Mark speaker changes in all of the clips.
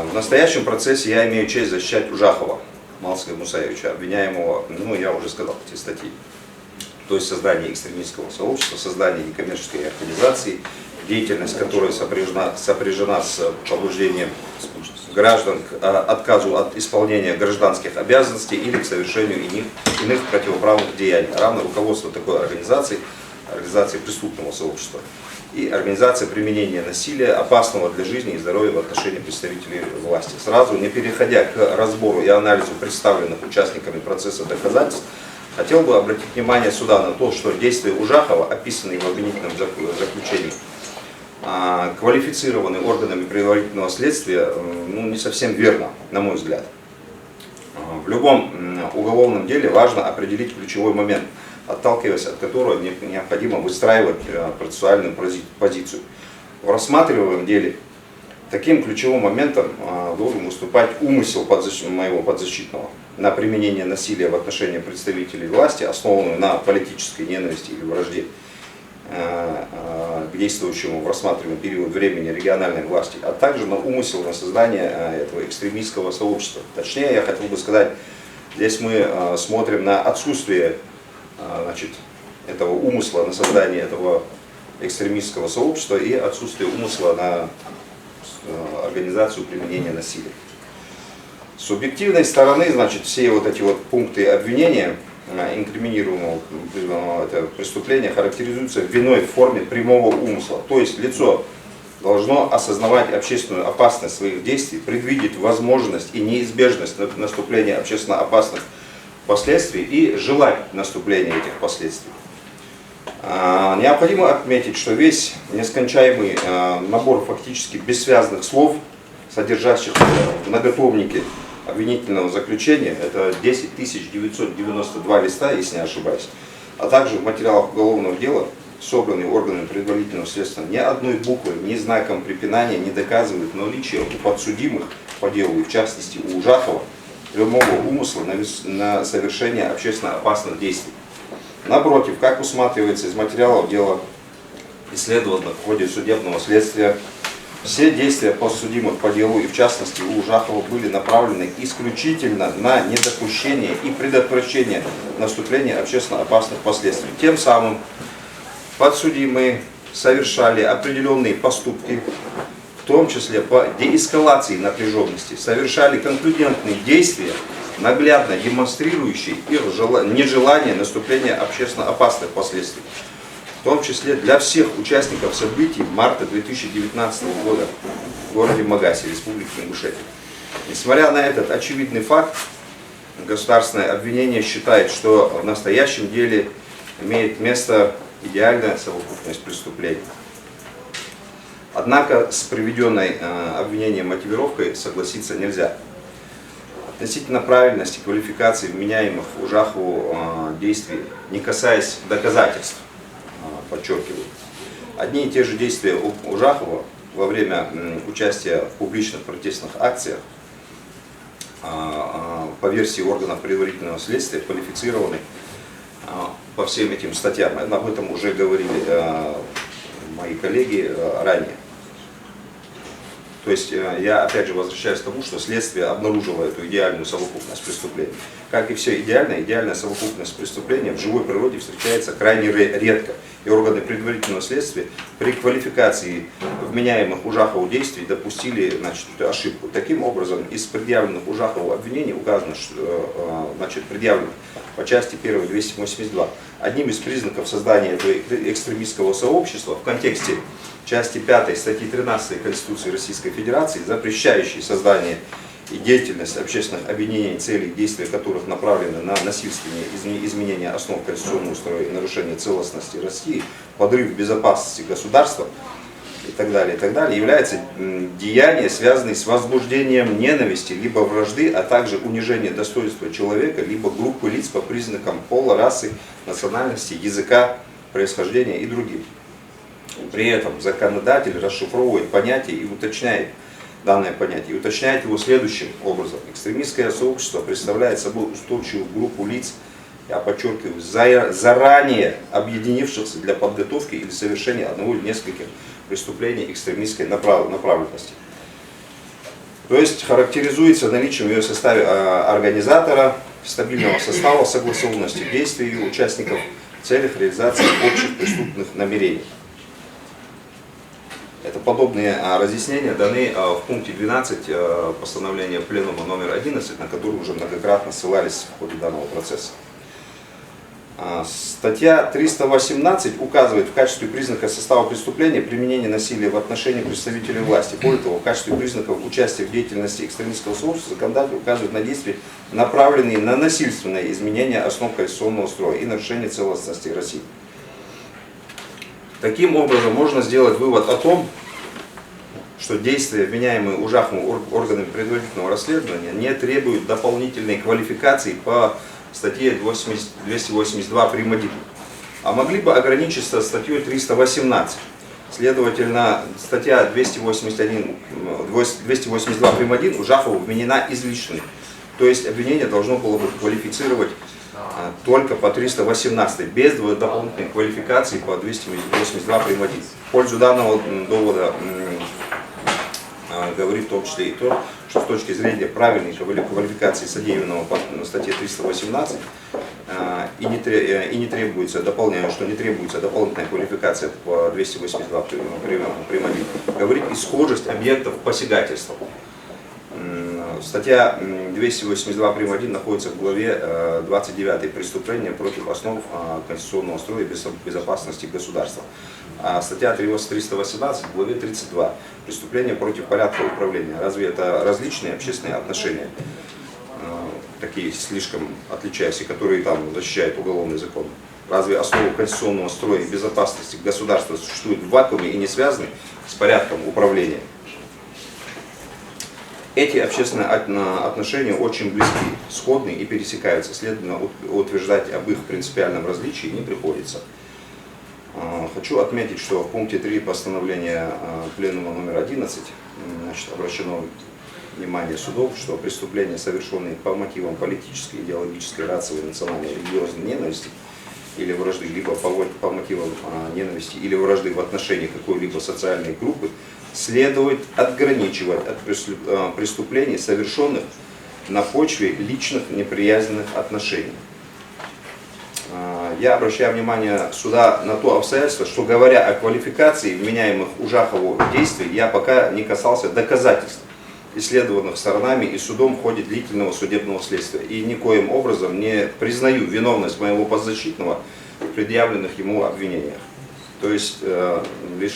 Speaker 1: В настоящем процессе я имею честь защищать Ужахова Малского Мусаевича, обвиняемого, я уже сказал, эти статьи. То есть создание экстремистского сообщества, создание некоммерческой организации, деятельность которой сопряжена с побуждением граждан к отказу от исполнения гражданских обязанностей или к совершению иных противоправных деяний, равно руководство такой организации преступного сообщества и организация применения насилия, опасного для жизни и здоровья в отношении представителей власти. Сразу, не переходя к разбору и анализу представленных участниками процесса доказательств, хотел бы обратить внимание суда на то, что действия Ужахова, описанные в обвинительном заключении, квалифицированы органами предварительного следствия, не совсем верно, на мой взгляд. В любом уголовном деле важно определить ключевой момент, отталкиваясь от которого необходимо выстраивать процессуальную позицию. В рассматриваемом деле таким ключевым моментом должен выступать умысел моего подзащитного на применение насилия в отношении представителей власти, основанную на политической ненависти или вражде к действующему в рассматриваемый период времени региональной власти, а также на умысел на создание этого экстремистского сообщества. Точнее, я хотел бы сказать, здесь мы смотрим на отсутствие этого умысла на создание этого экстремистского сообщества и отсутствие умысла на организацию применения насилия. С субъективной стороны, все вот эти пункты обвинения инкриминируемого это преступления характеризуются виной в форме прямого умысла. То есть лицо должно осознавать общественную опасность своих действий, предвидеть возможность и неизбежность наступления общественно опасных последствий и желать наступления этих последствий. Необходимо отметить, что весь нескончаемый набор фактически бессвязных слов, содержащих в многотомнике обвинительного заключения, это 10 992 листа, если не ошибаюсь, а также в материалах уголовного дела, собранные органами предварительного следствия, ни одной буквы, ни знаком препинания не доказывают наличие у подсудимых по делу, и в частности у Ужахова, прямого умысла на совершение общественно опасных действий. Напротив, как усматривается из материалов дела, исследованных в ходе судебного следствия, все действия подсудимых по делу и в частности у Ужахова были направлены исключительно на недопущение и предотвращение наступления общественно опасных последствий. Тем самым подсудимые совершали определенные поступки, в том числе по деэскалации напряженности, совершали конклюдентные действия, наглядно демонстрирующие их нежелание наступления общественно опасных последствий, в том числе для всех участников событий марта 2019 года в городе Магасе, Республики Ингушетия. Несмотря на этот очевидный факт, государственное обвинение считает, что в настоящем деле имеет место идеальная совокупность преступлений. Однако с приведенной обвинением мотивировкой согласиться нельзя. Относительно правильности квалификации вменяемых Ужахову действий, не касаясь доказательств, подчеркиваю, одни и те же действия Ужахова во время участия в публичных протестных акциях по версии органов предварительного следствия квалифицированы по всем этим статьям. Об этом уже говорили мои коллеги ранее. То есть я опять же возвращаюсь к тому, что следствие обнаружило эту идеальную совокупность преступлений. Как и все идеальная совокупность преступлений в живой природе встречается крайне редко. И органы предварительного следствия при квалификации вменяемых Ужахову действий допустили ошибку. Таким образом, из предъявленных Ужахову обвинений указано, что предъявлено по части 1 282. Одним из признаков создания этого экстремистского сообщества в контексте части 5 статьи 13 Конституции Российской Федерации, запрещающей создание и деятельность общественных объединений, цели и действия которых направлены на насильственные изменения основ конституционного строя и нарушение целостности России, подрыв безопасности государства и так далее, является деяние, связанное с возбуждением ненависти, либо вражды, а также унижение достоинства человека, либо группы лиц по признакам пола, расы, национальности, языка, происхождения и другим. При этом законодатель расшифровывает понятие и уточняет данное понятие, и уточняет его следующим образом. Экстремистское сообщество представляет собой устойчивую группу лиц, я подчеркиваю, заранее объединившихся для подготовки или совершения одного или нескольких преступлений экстремистской направленности. То есть характеризуется наличием в ее составе организатора, стабильного состава, согласованности действий ее участников в целях реализации общих преступных намерений. Это подобные разъяснения даны в пункте 12 постановления Пленума номер 11, на который уже многократно ссылались в ходе данного процесса. Статья 318 указывает в качестве признака состава преступления применение насилия в отношении представителей власти. Более того, в качестве признаков участия в деятельности экстремистского сообщества законодатель указывает на действия, направленные на насильственное изменение основ конституционного строя и нарушение целостности России. Таким образом, можно сделать вывод о том, что действия, обвиняемые Ужаховым органами предварительного расследования, не требуют дополнительной квалификации по статье 282 прим. 1, а могли бы ограничиться статьей 318. Следовательно, статья 282 прим. 1 Ужахову вменена излишне. То есть обвинение должно было бы квалифицировать только по 318, без дополнительной квалификации по 282 прим. 1. В пользу данного довода говорит в том числе и то, что с точки зрения правильной квалификации содеянного по статье 318 и не требуется, дополняю, что не требуется дополнительная квалификация по 282 прим. 1, говорит и схожесть объектов посягательства. Статья 282 прим. 1 находится в главе 29 «Преступления против основ конституционного строя и безопасности государства». А статья 318 в главе 32 «Преступления против порядка управления». Разве это различные общественные отношения, такие слишком отличающиеся, которые там защищает уголовный закон? Разве основы конституционного строя и безопасности государства существуют в вакууме и не связаны с порядком управления? Эти общественные отношения очень близки, сходны и пересекаются, следовательно, утверждать об их принципиальном различии не приходится. Хочу отметить, что в пункте 3 постановления Пленума номер 11 обращено внимание судов, что преступления, совершенные по мотивам политической, идеологической, расовой, национальной, религиозной ненависти или вражды, либо по мотивам ненависти или вражды в отношении какой-либо социальной группы, следует отграничивать от преступлений, совершенных на почве личных неприязненных отношений. Я обращаю внимание суда на то обстоятельство, что, говоря о квалификации вменяемых Ужахову действий, я пока не касался доказательств, исследованных сторонами и судом в ходе длительного судебного следствия, и никоим образом не признаю виновность моего подзащитного в предъявленных ему обвинениях. То есть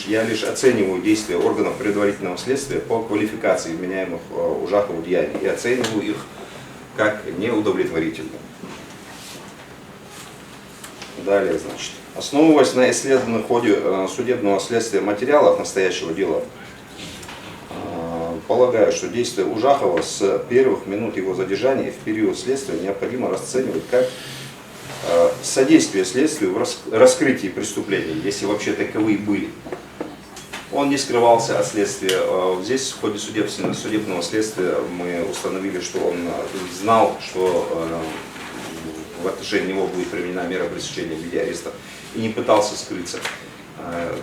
Speaker 1: я лишь оцениваю действия органов предварительного следствия по квалификации вменяемых Ужахову деяний и оцениваю их как неудовлетворительные. Далее, значит, основываясь на исследованных в ходе судебного следствия материалов настоящего дела, полагаю, что действия Ужахова с первых минут его задержания в период следствия необходимо расценивать как содействие следствию в раскрытии преступлений, если вообще таковые были. Он не скрывался от следствия. Здесь в ходе судебного следствия мы установили, что он знал, что в отношении него будет применена мера пресечения в виде ареста, и не пытался скрыться.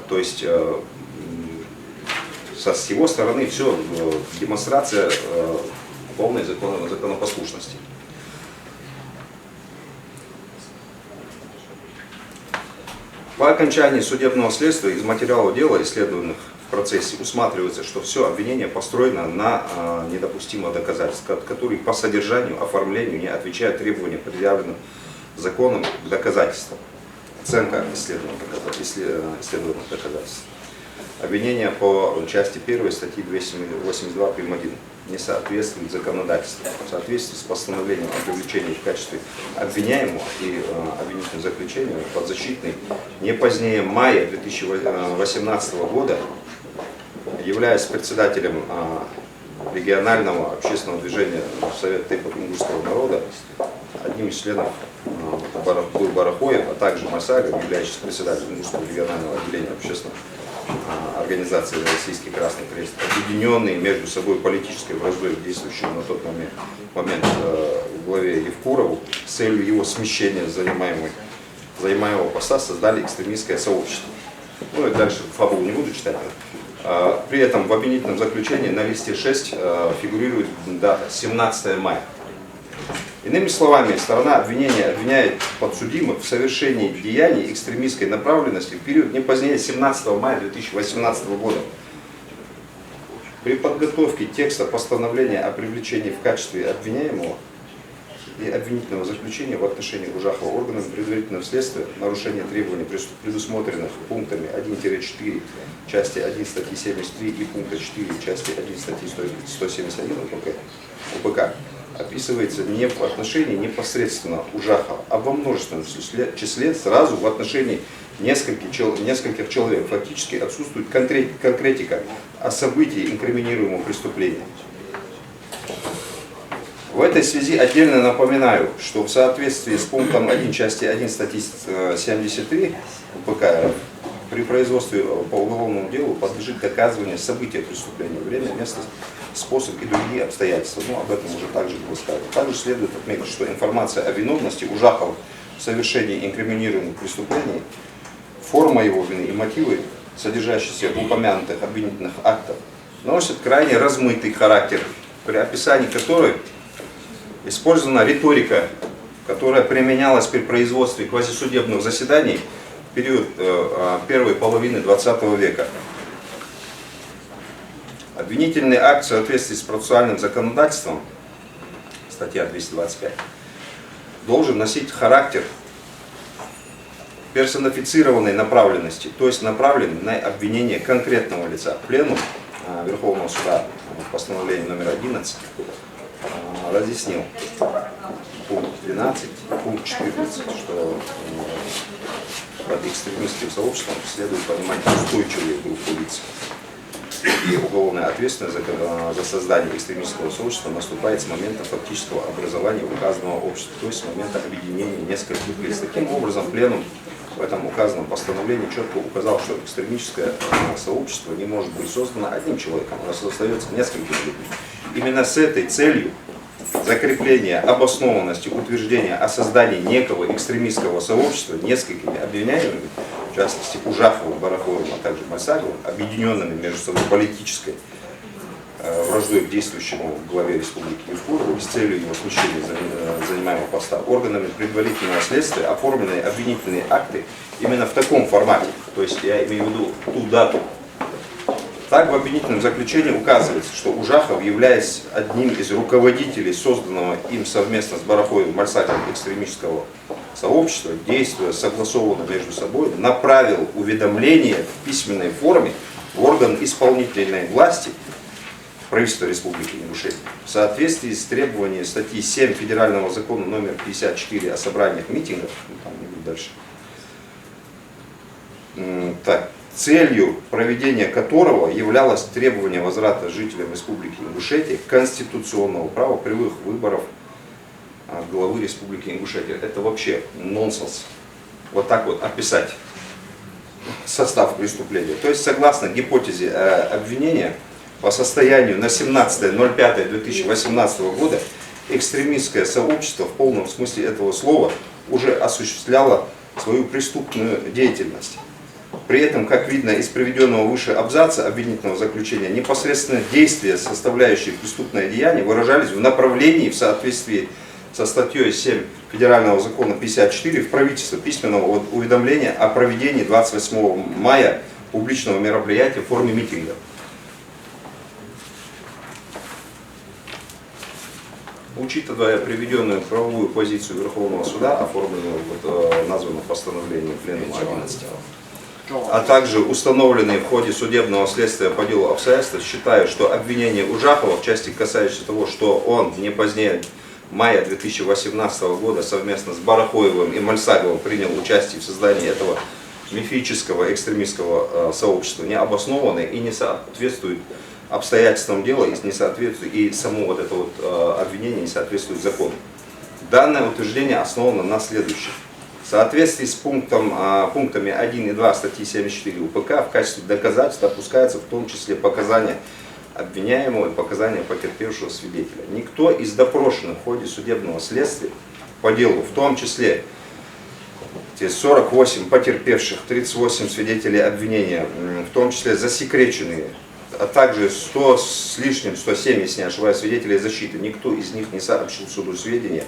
Speaker 1: То есть с его стороны все демонстрация полной законопослушности. По окончании судебного следствия из материалов дела, исследованных в процессе, усматривается, что все обвинение построено на недопустимых доказательствах, которые по содержанию, оформлению не отвечают требованиям, предъявленным законом к доказательствам. Оценка исследованных доказательств. Обвинение по части 1 статьи 282 прим. 1 не соответствует законодательству. В соответствии с постановлением о привлечении в качестве обвиняемого и обвинительным заключением подзащитный не позднее мая 2018 года, являясь председателем регионального общественного движения Совет Тайпо-Тунгусского народа, одним из членов был Барахоев, а также Масага, являющийся председателем Тунгусского регионального отделения общественной организации Российский Красный Крест, объединенные между собой политической враждой, действующей на тот момент в главе Евкурову, с целью его смещения занимаемого поста, создали экстремистское сообщество. Ну и дальше фабулу не буду читать, При этом в обвинительном заключении на листе 6 фигурирует дата 17 мая. Иными словами, сторона обвинения обвиняет подсудимых в совершении деяний экстремистской направленности в период не позднее 17 мая 2018 года. При подготовке текста постановления о привлечении в качестве обвиняемого и обвинительного заключения в отношении Ужахова органами предварительного следствия нарушение требований, предусмотренных пунктами 1-4 части 1 статьи 73 и пункта 4 части 1 статьи 171 УПК описывается не в отношении непосредственно Ужахова, а во множественном числе сразу в отношении нескольких человек. Фактически отсутствует конкретика о событии инкриминируемого преступления. В этой связи отдельно напоминаю, что в соответствии с пунктом 1 части 1 статьи 73 УПК РФ при производстве по уголовному делу подлежит доказыванию события преступления, время, место, способ и другие обстоятельства. Но об этом уже также было сказано. Также следует отметить, что информация о виновности Ужахова в совершении инкриминируемых преступлений, форма его вины и мотивы, содержащиеся в упомянутых обвинительных актах, носят крайне размытый характер, при описании которой использована риторика, которая применялась при производстве квазисудебных заседаний в период первой половины 20 века. Обвинительный акт в соответствии с процессуальным законодательством, статья 225, должен носить характер персонифицированной направленности, то есть направлен на обвинение конкретного лица. Пленум Верховного суда в постановлении номер 11 разъяснил пункт 12, пункт 14, что под экстремистским сообществом следует понимать устойчивые группы лиц. И уголовная ответственность за создание экстремистского сообщества наступает с момента фактического образования указанного общества, то есть с момента объединения нескольких лиц. Таким образом, пленум в этом указанном постановлении четко указал, что экстремистское сообщество не может быть создано одним человеком, оно создается несколькими людьми. Именно с этой целью закрепления обоснованности утверждения о создании некого экстремистского сообщества несколькими обвиняемыми, в частности Ужаховым, Бараховым, а также Мальсаговым, объединенными между собой политической враждой к действующему главе республики Евкурову с целью его смещения занимаемого поста, органами предварительного следствия оформленные обвинительные акты именно в таком формате, то есть я имею в виду ту дату. Так в обвинительном заключении указывается, что Ужахов, являясь одним из руководителей созданного им совместно с Бараховым и Мальсаговым экстремистского сообщества, действуя согласованно между собой, направил уведомление в письменной форме в орган исполнительной власти правительства Республики Ингушетия в соответствии с требованиями статьи 7 Федерального закона номер 54 о собраниях митингов, там не будет дальше, так, целью проведения которого являлось требование возврата жителям Республики Ингушетия конституционного права прямых выборов главы Республики Ингушетия. Это вообще нонсенс. Вот так вот описать состав преступления. То есть, согласно гипотезе обвинения, по состоянию на 17.05.2018 года экстремистское сообщество в полном смысле этого слова уже осуществляло свою преступную деятельность. При этом, как видно из приведенного выше абзаца обвинительного заключения, непосредственно действия, составляющие преступное деяние, выражались в направлении в соответствии со статьей 7 Федерального закона 54 в правительство письменного уведомления о проведении 28 мая публичного мероприятия в форме митинга. Учитывая приведенную правовую позицию Верховного суда, оформленную в названном постановлении Пленума 11, а также установленные в ходе судебного следствия по делу обстоятельства, считаю, что обвинение Ужахова в части, касающейся того, что он не позднее мая 2018 года совместно с Барахоевым и Мальсаговым принял участие в создании этого мифического экстремистского сообщества, не обоснованное и не соответствует обстоятельствам дела, и само вот это вот обвинение не соответствует закону. Данное утверждение основано на следующем. В соответствии с пунктами 1 и 2 статьи 74 УПК в качестве доказательства опускаются в том числе показания обвиняемого и показания потерпевшего свидетеля. Никто из допрошенных в ходе судебного следствия по делу, в том числе 48 потерпевших, 38 свидетелей обвинения, в том числе засекреченные, а также 100 с лишним, 107, если не ошибаюсь, свидетелей защиты. Никто из них не сообщил суду сведения,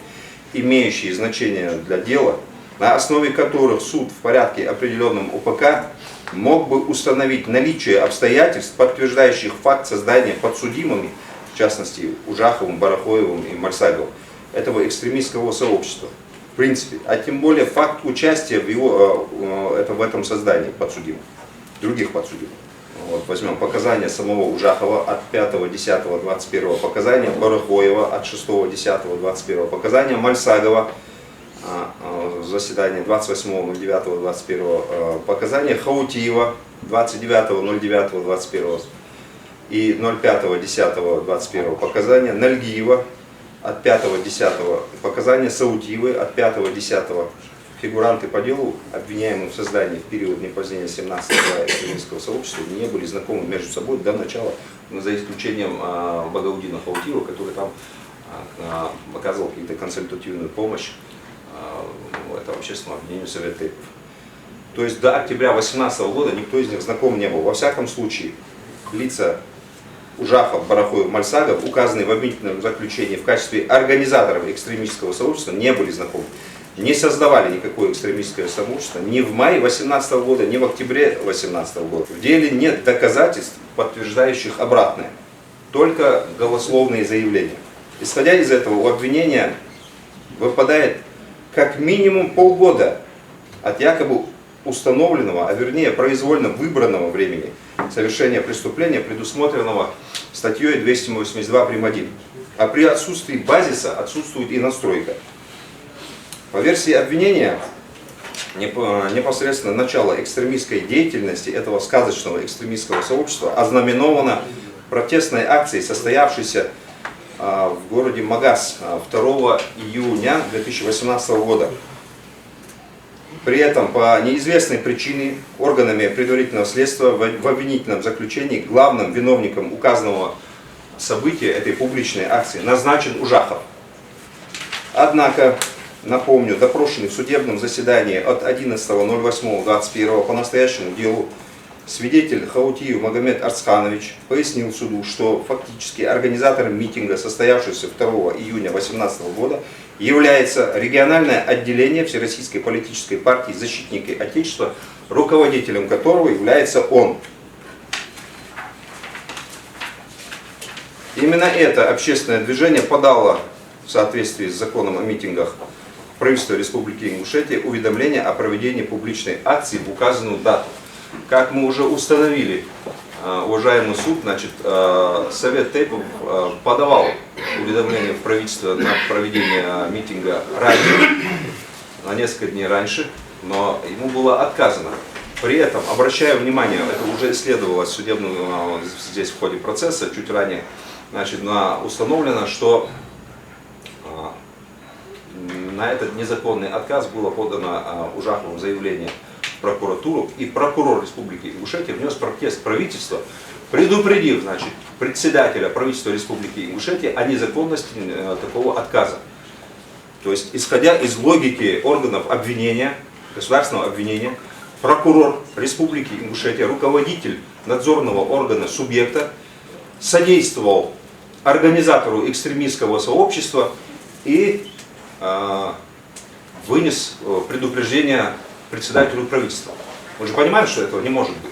Speaker 1: имеющие значение для дела, на основе которых суд в порядке, определенном УПК, мог бы установить наличие обстоятельств, подтверждающих факт создания подсудимыми, в частности Ужаховым, Барахоевым и Мальсаговым, этого экстремистского сообщества. В принципе, а тем более факт участия в этом создании подсудимых, других подсудимых. Вот, возьмем показания самого Ужахова от 5.10.21, показания Барахоева от 6.10.21, показания Мальсагова, заседание 28.09.21, показания Хаутиева 29.09.21 и 05.10.21, показания Нальгиева от 5.10, показания Саутиевы от 5.10. Фигуранты по делу, обвиняемые в создании в период не позднее 17-го экстремистского сообщества, не были знакомы между собой до начала, за исключением Багаудина Хаутиева, который там оказывал какую-то консультативную помощь этого общественному объединению Совет Тейпов. То есть до октября 2018 года никто из них знаком не был. Во всяком случае, лица Ужахов, Барахоев, Мальсагов, указанные в обвинительном заключении в качестве организаторов экстремистского сообщества, не были знакомы. Не создавали никакое экстремистское сообщество ни в мае 2018 года, ни в октябре 2018 года. В деле нет доказательств, подтверждающих обратное, только голословные заявления. Исходя из этого, у обвинения выпадает как минимум полгода от якобы установленного, а вернее произвольно выбранного времени совершения преступления, предусмотренного статьей 282 прим. 1. А при отсутствии базиса отсутствует и настройка. По версии обвинения, непосредственно начало экстремистской деятельности этого сказочного экстремистского сообщества ознаменовано протестной акцией, состоявшейся в городе Магас 2 июня 2018 года. При этом по неизвестной причине органами предварительного следствия в обвинительном заключении главным виновником указанного события этой публичной акции назначен Ужахов. Однако, напомню, допрошенный в судебном заседании от 11.08.21 по настоящему делу свидетель Хаутиев Магомед Арцханович пояснил суду, что фактически организатором митинга, состоявшегося 2 июня 2018 года, является региональное отделение Всероссийской политической партии «Защитники Отечества», руководителем которого является он. Именно это общественное движение подало в соответствии с законом о митингах правительства Республики Ингушетия уведомление о проведении публичной акции в указанную дату. Как мы уже установили, уважаемый суд, значит, Совет Тейпов подавал уведомление в правительство на проведение митинга ранее, на несколько дней раньше, но ему было отказано. При этом, обращаю внимание, это уже исследовалось судебно, здесь в ходе процесса, чуть ранее, значит, установлено, что на этот незаконный отказ было подано Ужаховым заявление в прокуратуру, и прокурор Республики Ингушетия внес протест правительства, предупредив, значит, председателя правительства Республики Ингушетия о незаконности такого отказа. То есть, исходя из логики органов обвинения, государственного обвинения, прокурор Республики Ингушетия, руководитель надзорного органа субъекта, содействовал организатору экстремистского сообщества и вынес предупреждение председателю правительства. Мы же понимаем, что этого не может быть.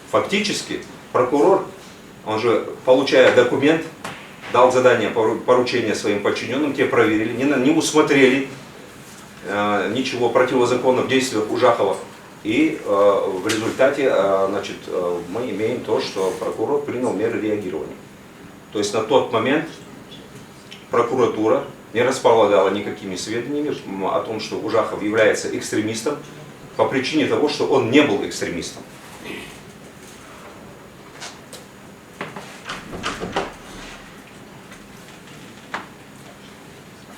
Speaker 1: Фактически прокурор, он же, получая документ, дал задание, поручение своим подчиненным, те проверили, не усмотрели ничего противозаконно в действиях Ужахова. И в результате, значит, мы имеем то, что прокурор принял меры реагирования. То есть на тот момент прокуратура не располагала никакими сведениями о том, что Ужахов является экстремистом, по причине того, что он не был экстремистом.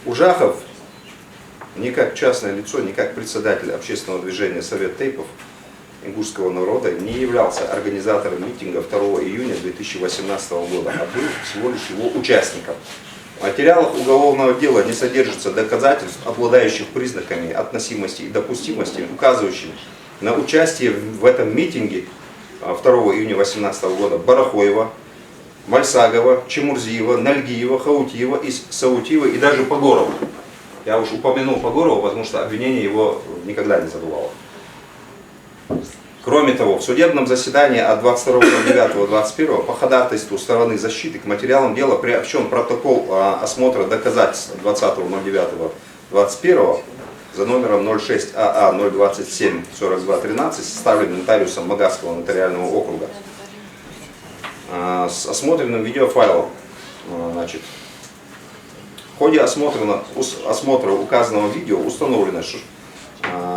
Speaker 1: Ужахов ни как частное лицо, ни как председатель общественного движения Совет Тейпов ингушского народа не являлся организатором митинга 2 июня 2018 года, а был всего лишь его участником. В материалах уголовного дела не содержится доказательств, обладающих признаками относимости и допустимости, указывающими на участие в этом митинге 2 июня 2018 года Барахоева, Мальсагова, Чемурзиева, Нальгиева, Хаутиева, Саутиева и даже Погорова. Я уж упомянул Погорова, потому что обвинение его никогда не задувало. Кроме того, в судебном заседании от 22.09.21 по ходатайству стороны защиты к материалам дела приобщен протокол осмотра доказательств 20.09.21 за номером 06АА027-4213, составленный нотариусом Магасского нотариального округа, с осмотренным видеофайлом. Значит, в ходе осмотра указанного видео установлено,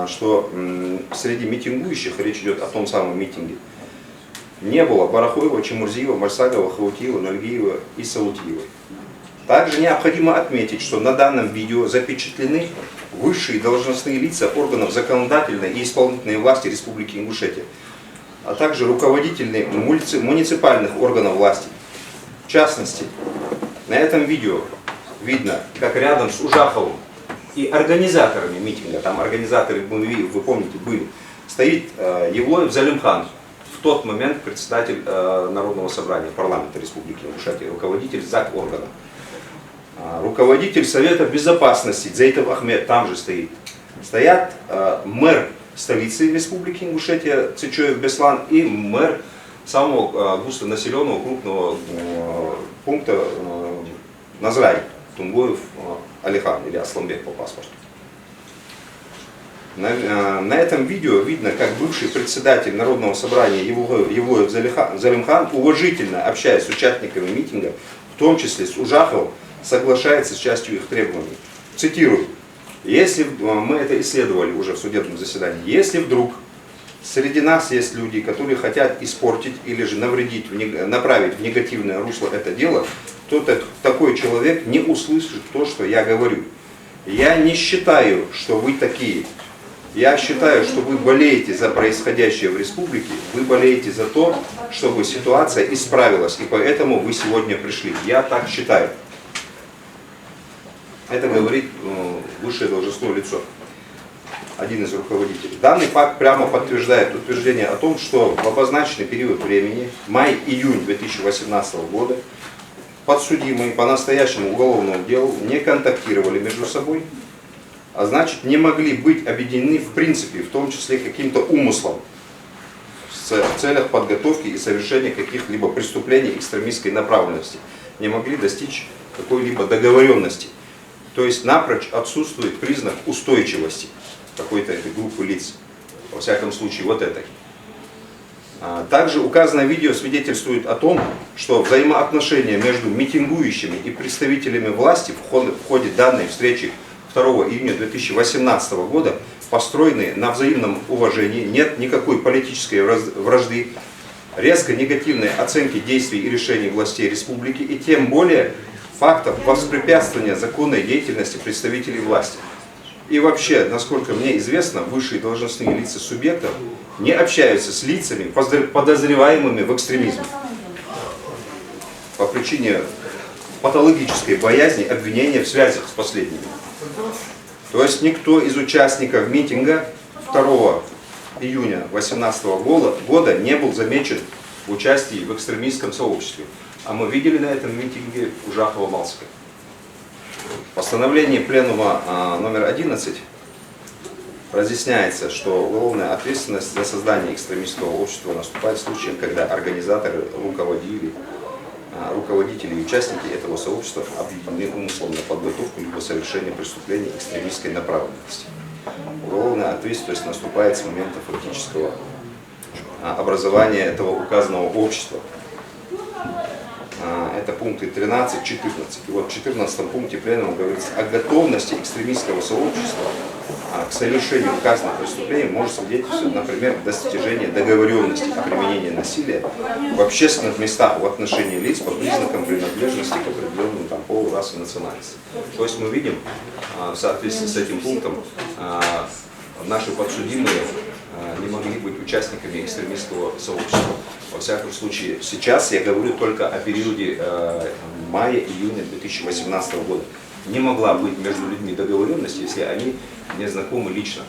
Speaker 1: что среди митингующих, речь идет о том самом митинге, не было Барахоева, Чемурзиева, Мальсагова, Хаутиева, Нальгиева и Саутиева. Также необходимо отметить, что на данном видео запечатлены высшие должностные лица органов законодательной и исполнительной власти Республики Ингушетия, а также руководители муниципальных органов власти. В частности, на этом видео видно, как рядом с Ужаховым и организаторами митинга, там организаторы, вы помните, были, стоит Евлоев Залимхан, в тот момент председатель Народного собрания парламента Республики Ингушетия, руководитель ЗАГ органа. Руководитель Совета Безопасности Дзейтов Ахмед там же стоит. Стоят мэр столицы Республики Ингушетия Цичоев Беслан и мэр самого густонаселенного крупного пункта Назрай Тунгоев Алихан или Асламбек по паспорту. На этом видео видно, как бывший председатель Народного собрания Евлоев Залимхан, уважительно общаясь с участниками митинга, в том числе с Ужаховым, соглашается с частью их требований. Цитирую. Если мы это исследовали уже в судебном заседании, если вдруг среди нас есть люди, которые хотят испортить или же навредить, направить в негативное русло это дело, то такой человек не услышит то, что я говорю. Я не считаю, что вы такие. Я считаю, что вы болеете за происходящее в республике, вы болеете за то, чтобы ситуация исправилась, и поэтому вы сегодня пришли. Я так считаю. Это говорит высшее должностное лицо, один из руководителей. Данный факт прямо подтверждает утверждение о том, что в обозначенный период времени, май-июнь 2018 года, подсудимые по настоящему уголовному делу не контактировали между собой, а значит не могли быть объединены в принципе, в том числе каким-то умыслом, в целях подготовки и совершения каких-либо преступлений экстремистской направленности, не могли достичь какой-либо договоренности. То есть напрочь отсутствует признак устойчивости какой-то этой группы лиц, во всяком случае вот этой. Также указанное видео свидетельствует о том, что взаимоотношения между митингующими и представителями власти в ходе данной встречи 2 июня 2018 года построены на взаимном уважении, нет никакой политической вражды, резко негативной оценки действий и решений властей республики и тем более фактов воспрепятствования законной деятельности представителей власти. И вообще, насколько мне известно, высшие должностные лица субъектов не общаются с лицами, подозреваемыми в экстремизме, по причине патологической боязни обвинения в связях с последними. То есть никто из участников митинга 2 июня 2018 года не был замечен в участии в экстремистском сообществе. А мы видели на этом митинге Ужахова-Малского. В постановлении пленума номер 11 разъясняется, что уголовная ответственность за создание экстремистского общества наступает в случае, когда организаторы, руководители и участники этого сообщества объединены умыслом на подготовку либо совершение преступлений экстремистской направленности. Уголовная ответственность наступает с момента фактического образования этого указанного общества. Это пункты 13-14. И вот в 14 пункте пленума говорится о готовности экстремистского сообщества к совершению указанных преступлений может свидетельствовать, например, достижение договоренности о применении насилия в общественных местах в отношении лиц по признакам принадлежности к определенному полу, расе и национальности. То есть мы видим, в соответствии с этим пунктом, наши подсудимые не могли быть участниками экстремистского сообщества. Во всяком случае, сейчас я говорю только о периоде мая-июня 2018 года. Не могла быть между людьми договоренность, если они не знакомы лично.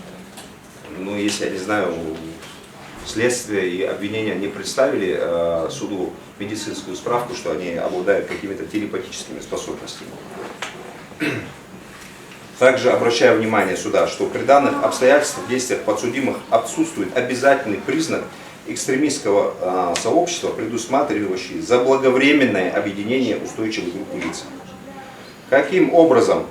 Speaker 1: Но если, я не знаю, следствие и обвинения не представили суду медицинскую справку, что они обладают какими-то телепатическими способностями. Также обращаю внимание суда, что при данных обстоятельствах в действиях подсудимых отсутствует обязательный признак экстремистского сообщества, предусматривающий заблаговременное объединение устойчивых групп лиц. Каким образом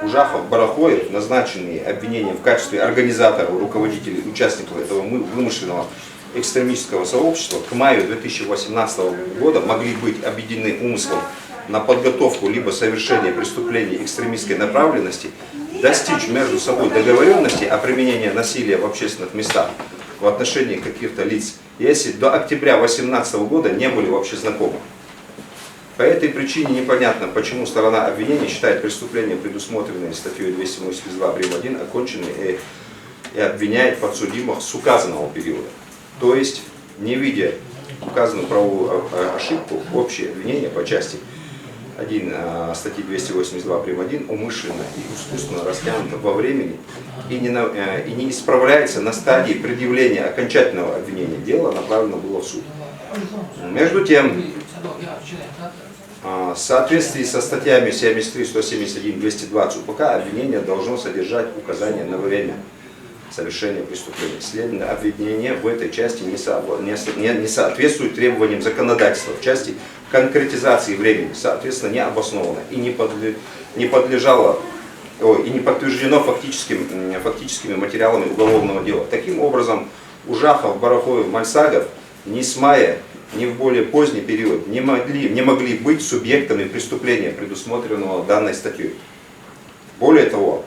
Speaker 1: Ужахов, Барахоев, назначенные обвинением в качестве организаторов, руководителей, участников этого вымышленного экстремистского сообщества к маю 2018 года могли быть объединены умыслом на подготовку либо совершение преступлений экстремистской направленности, достичь между собой договоренности о применении насилия в общественных местах в отношении каких-то лиц, если до октября 2018 года не были вообще знакомы. По этой причине непонятно, почему сторона обвинения считает преступления, предусмотренные статьей 282 прим. 1, оконченные и обвиняет подсудимых с указанного периода. То есть, не видя указанную правовую ошибку, общее обвинение по части 1 статьи 282 прим. 1 умышленно и искусственно растянуто во времени и не исправляется на стадии предъявления окончательного обвинения. Дело направлено было в суд. Между тем, в соответствии со статьями 73, 171, 220 УПК обвинение должно содержать указания на время совершения преступления. Следовательно, обвинение в этой части не соответствует требованиям законодательства в части конкретизации времени, соответственно, не обосновано и не подлежало и не подтверждено фактическими материалами уголовного дела. Таким образом, Ужахов, Барахоев, Мальсагов ни с мая, ни в более поздний период не могли быть субъектами преступления, предусмотренного данной статьей. Более того,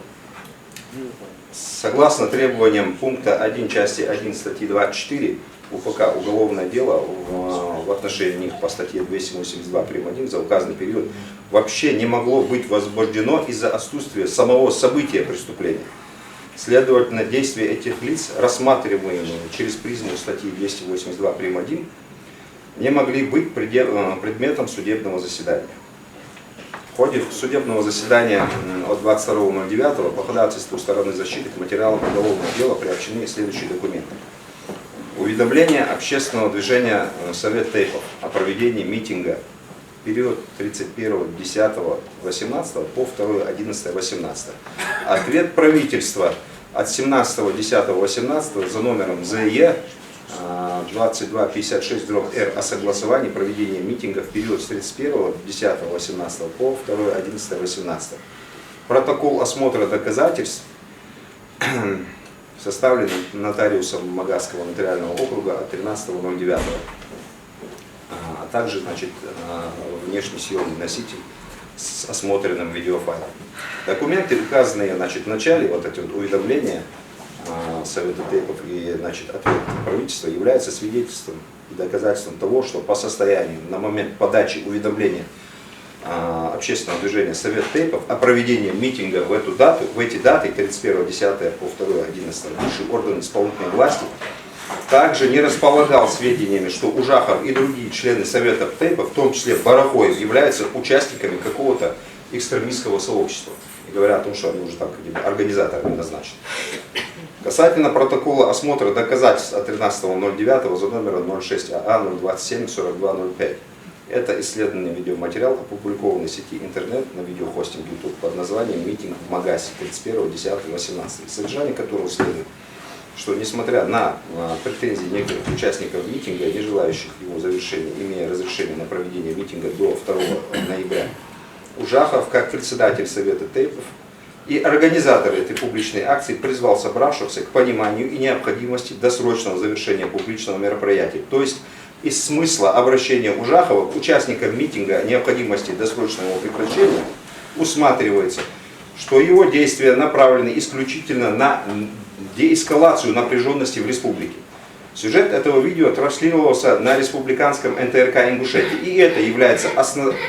Speaker 1: согласно требованиям пункта 1 части 1 статьи 24 УПК уголовное дело в отношении них по статье 282 прим. 1 за указанный период вообще не могло быть возбуждено из-за отсутствия самого события преступления. Следовательно, действия этих лиц, рассматриваемые через призму статьи 282 прим. 1, не могли быть предметом судебного заседания. В ходе судебного заседания от 22.09 по ходатайству стороны защиты к материалам уголовного дела приобщены следующие документы. Уведомление общественного движения Совет Тейпов о проведении митинга в период 31.10.18 по 2.11.18. Ответ правительства от 17.10.18 за номером ЗЕ 2256-р о согласовании проведения митинга в период с 31.10.18 по 2.11.18. Протокол осмотра доказательств, составленный нотариусом Магасского нотариального округа от 13.09. А также, значит, внешний съемный носитель с осмотренным видеофайлом. Документы, указанные, значит, в начале, вот эти вот уведомления Совета Тейпов и, значит, ответ правительства, является свидетельством и доказательством того, что по состоянию на момент подачи уведомления общественного движения Совет Тейпов о проведении митинга в эти даты 31.10 по 2.11 высший орган исполнительной власти также не располагал сведениями, что Ужахов и другие члены Совета Тейпов, в том числе Барахоев, являются участниками какого-то экстремистского сообщества. И говоря о том, что они уже там какими-то организаторами назначены. Касательно протокола осмотра доказательств от 13.09 за номером 06АА027-4205. Это исследованный видеоматериал, опубликованный в сети интернет на видеохостинг YouTube под названием «Митинг в Магасе» 31.10.18, содержание которого следует, что несмотря на претензии некоторых участников митинга, не желающих его завершения, имея разрешение на проведение митинга до 2 ноября, Ужахов, как председатель Совета Тейпов и организатор этой публичной акции, призвал собравшихся к пониманию и необходимости досрочного завершения публичного мероприятия. То есть из смысла обращения Ужахова к участникам митинга о необходимости досрочного его прекращения усматривается, что его действия направлены исключительно на деэскалацию напряженности в республике. Сюжет этого видео транслировался на республиканском НТРК Ингушетии, и это является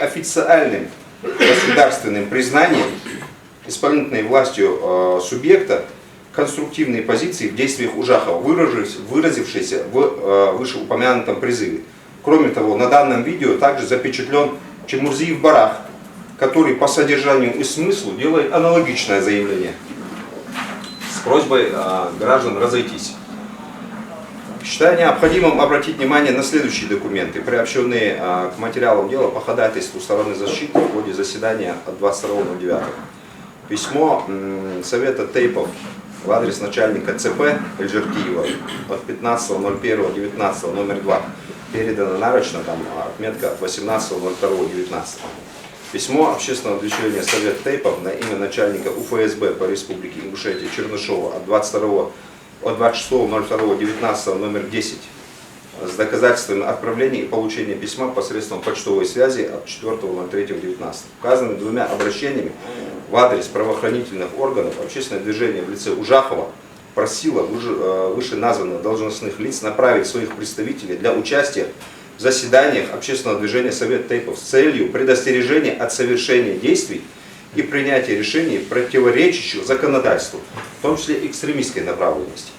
Speaker 1: официальным государственным признанием исполнительной властью субъекта конструктивные позиции в действиях Ужахова, выразившиеся в вышеупомянутом призыве. Кроме того, на данном видео также запечатлен Чемурзиев Барах, который по содержанию и смыслу делает аналогичное заявление с просьбой граждан разойтись. Считаю необходимым обратить внимание на следующие документы, приобщенные к материалам дела по ходатайству стороны защиты в ходе заседания от 22.09. Письмо Совета Тейпов в адрес начальника ЦП Эльжиркиева от 15.01.19 номер 2. Передано нарочно, там отметка от 18.02.19. Письмо общественного движения Совет Тейпов на имя начальника УФСБ по Республике Ингушетия Чернышова от 26.02.19 номер 10 с доказательствами отправления и получения письма посредством почтовой связи от 4.03.19. Указанными двумя обращениями в адрес правоохранительных органов общественное движение в лице Ужахова просило вышеназванных должностных лиц направить своих представителей для участия в заседаниях общественного движения Совет Тейпов с целью предостережения от совершения действий и принятия решений, противоречащих законодательству, в том числе экстремистской направленности.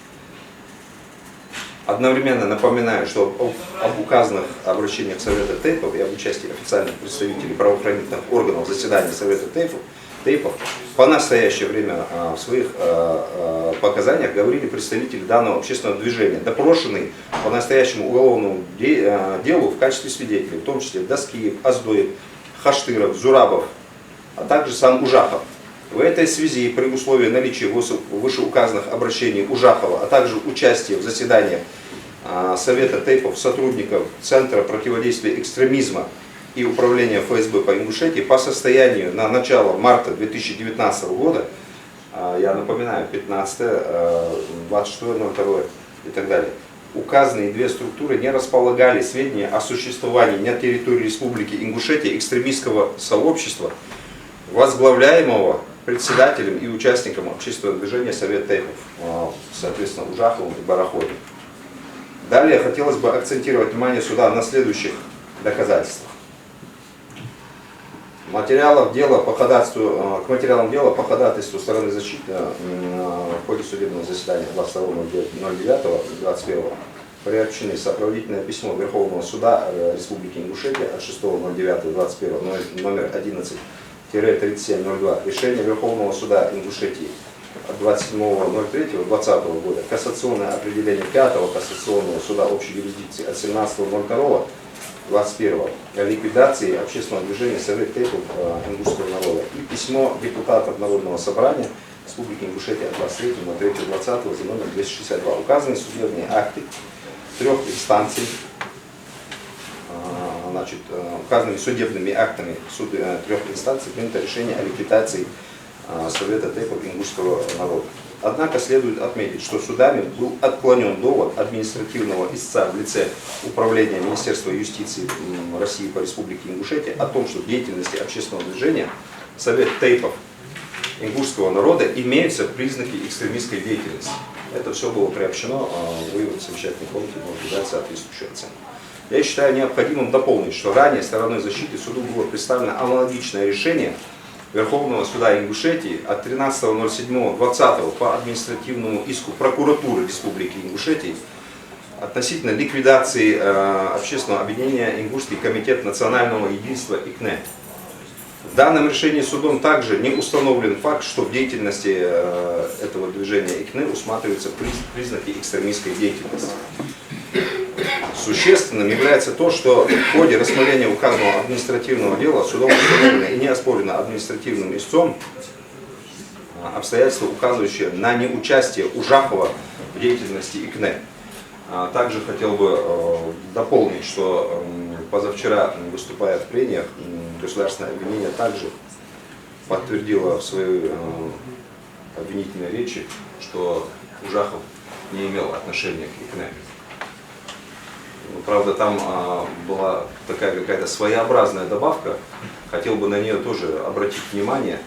Speaker 1: Одновременно напоминаю, что об указанных обращениях Совета Тейпов и об участии официальных представителей правоохранительных органов в заседании Совета Тейпов по настоящее время в своих показаниях говорили представители данного общественного движения, допрошенные по настоящему уголовному делу в качестве свидетелей, в том числе Доскиев, Аздоев, Хаштыров, Зурабов, а также сам Ужахов. В этой связи, при условии наличия вышеуказанных обращений Ужахова, а также участия в заседаниях Совета Тейпов сотрудников Центра противодействия экстремизма и Управления ФСБ по Ингушетии по состоянию на начало марта 2019 года, я напоминаю, 15, 26.02 и так далее, указанные две структуры не располагали сведения о существовании на территории Республики Ингушетия экстремистского сообщества, возглавляемого председателем и участником общественного движения Совет Тейпов, соответственно, Ужаховым и Бараховым. Далее хотелось бы акцентировать внимание суда на следующих доказательствах. К материалам дела по ходатайству стороны защиты в ходе судебного заседания 22.09.21 приобщены сопроводительное письмо Верховного суда Республики Ингушетия от 6.09.21 номер 11-3702, решение Верховного суда Ингушетии от 27.03.2020 года, кассационное определение 5-го кассационного суда общей юрисдикции от 17.02.21 о ликвидации общественного движения Совет Тейпов ингушского народа и письмо депутатов Народного собрания Республики Ингушетия от 23.03.2020 за номер 262. Указанные судебные акты трех инстанций, указанными судебными актами трех инстанций принято решение о ликвидации Совета Тейпов ингушского народа. Однако следует отметить, что судами был отклонен довод административного истца в лице Управления Министерства юстиции России по Республике Ингушетия о том, что в деятельности общественного движения Совет Тейпов ингушского народа имеются признаки экстремистской деятельности. Это все было приобщено в вывод совещательной комнаты, может дать соответствующую оценку. Я считаю необходимым дополнить, что ранее стороной защиты суду было представлено аналогичное решение Верховного суда Ингушетии от 13.07.2020 по административному иску прокуратуры Республики Ингушетии относительно ликвидации общественного объединения Ингушский комитет национального единства ИКНЕ. В данном решении судом также не установлен факт, что в деятельности этого движения ИКНЕ усматриваются признаки экстремистской деятельности. Существенным является то, что в ходе рассмотрения указанного административного дела судом установлено и не оспорено административным истцом обстоятельства, указывающие на неучастие Ужахова в деятельности ИКНЕ. Также хотел бы дополнить, что позавчера, выступая в прениях, государственное обвинение также подтвердило в своей обвинительной речи, что Ужахов не имел отношения к ИКНЕ. Правда, там была такая какая-то своеобразная добавка, хотел бы на нее тоже обратить внимание,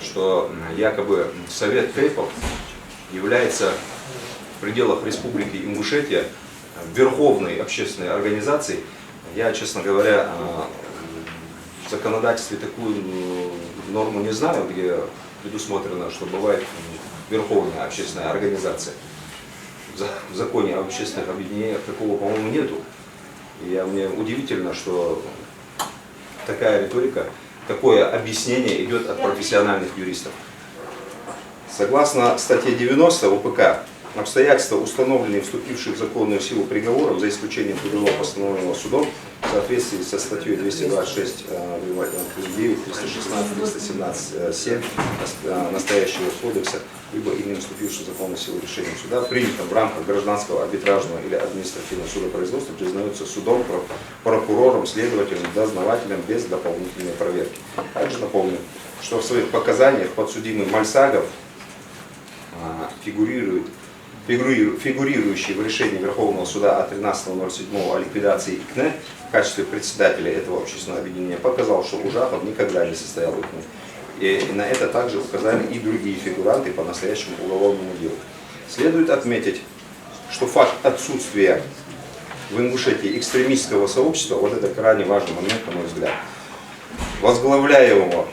Speaker 1: что якобы Совет Тейпов является в пределах Республики Ингушетия верховной общественной организацией. Я, честно говоря, в законодательстве такую норму не знаю, где предусмотрено, что бывает верховная общественная организация. В законе об общественных объединениях такого, по-моему, нету. И мне удивительно, что такая риторика, такое объяснение идет от профессиональных юристов. Согласно статье 90 УПК, обстоятельства, установленные вступивших в законную силу приговором, за исключением трудового постановленного судом, в соответствии со статьей 226, 9, 316, 317, 7 настоящего кодекса, либо иным вступившим в законную силу решением суда, принятым в рамках гражданского, арбитражного или административного судопроизводства, признается судом, прокурором, следователем, дознавателем без дополнительной проверки. Также напомню, что в своих показаниях подсудимый Мальсагов фигурирующий в решении Верховного суда от 13.07 о ликвидации ИКНЕ в качестве председателя этого общественного объединения, показал, что Ужахов никогда не состоял в ИКНЕ. И на это также указали и другие фигуранты по настоящему уголовному делу. Следует отметить, что факт отсутствия в Ингушетии экстремистского сообщества, вот это крайне важный момент, на мой взгляд, возглавляемого,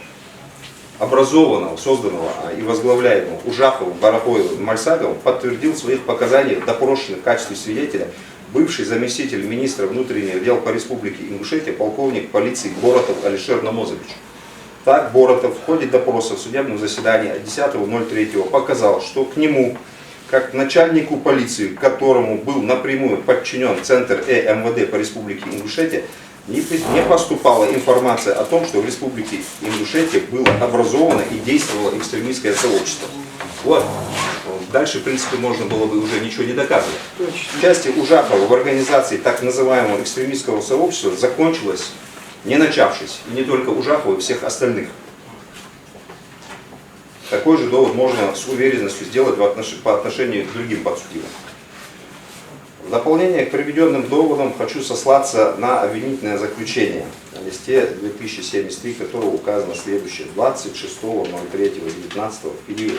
Speaker 1: образованного, созданного и возглавляемого Ужаховым, Барахоевым и Мальсаговым, подтвердил в своих показаниях допрошенных в качестве свидетеля бывший заместитель министра внутренних дел по республике Ингушетия, полковник полиции Боротов Алишер Намозович. Так, Боротов в ходе допроса в судебном заседании от 10.03 показал, что к нему, как начальнику полиции, которому был напрямую подчинен Центр МВД по республике Ингушетия, не поступала информация о том, что в республике Ингушетия было образовано и действовало экстремистское сообщество. Вот. Дальше, в принципе, можно было бы уже ничего не доказывать. Участие Ужахова в организации так называемого экстремистского сообщества закончилось, не начавшись. И не только Ужахова, и всех остальных. Такой же довод можно с уверенностью сделать по отношению к другим подсудимым. В дополнение к приведенным доводам хочу сослаться на обвинительное заключение на листе 2073, которое указано следующее. 26.03.19 в период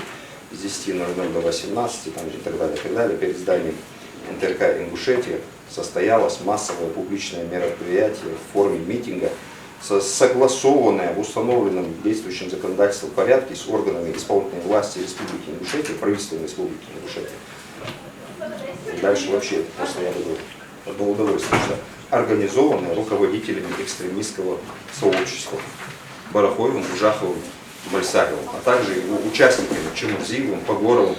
Speaker 1: с 10.00 до 18 и так далее, перед зданием НТРК Ингушетия состоялось массовое публичное мероприятие в форме митинга, согласованное в установленном действующим законодательством порядке с органами исполнительной власти Республики Ингушетия, правительством Республики Ингушетия. Дальше вообще просто я буду одно удовольствие, что организованное руководителями экстремистского сообщества Барахоевым, Ужаховым, Мальсаговым, а также его участниками Чемурзиевым, Погоровым,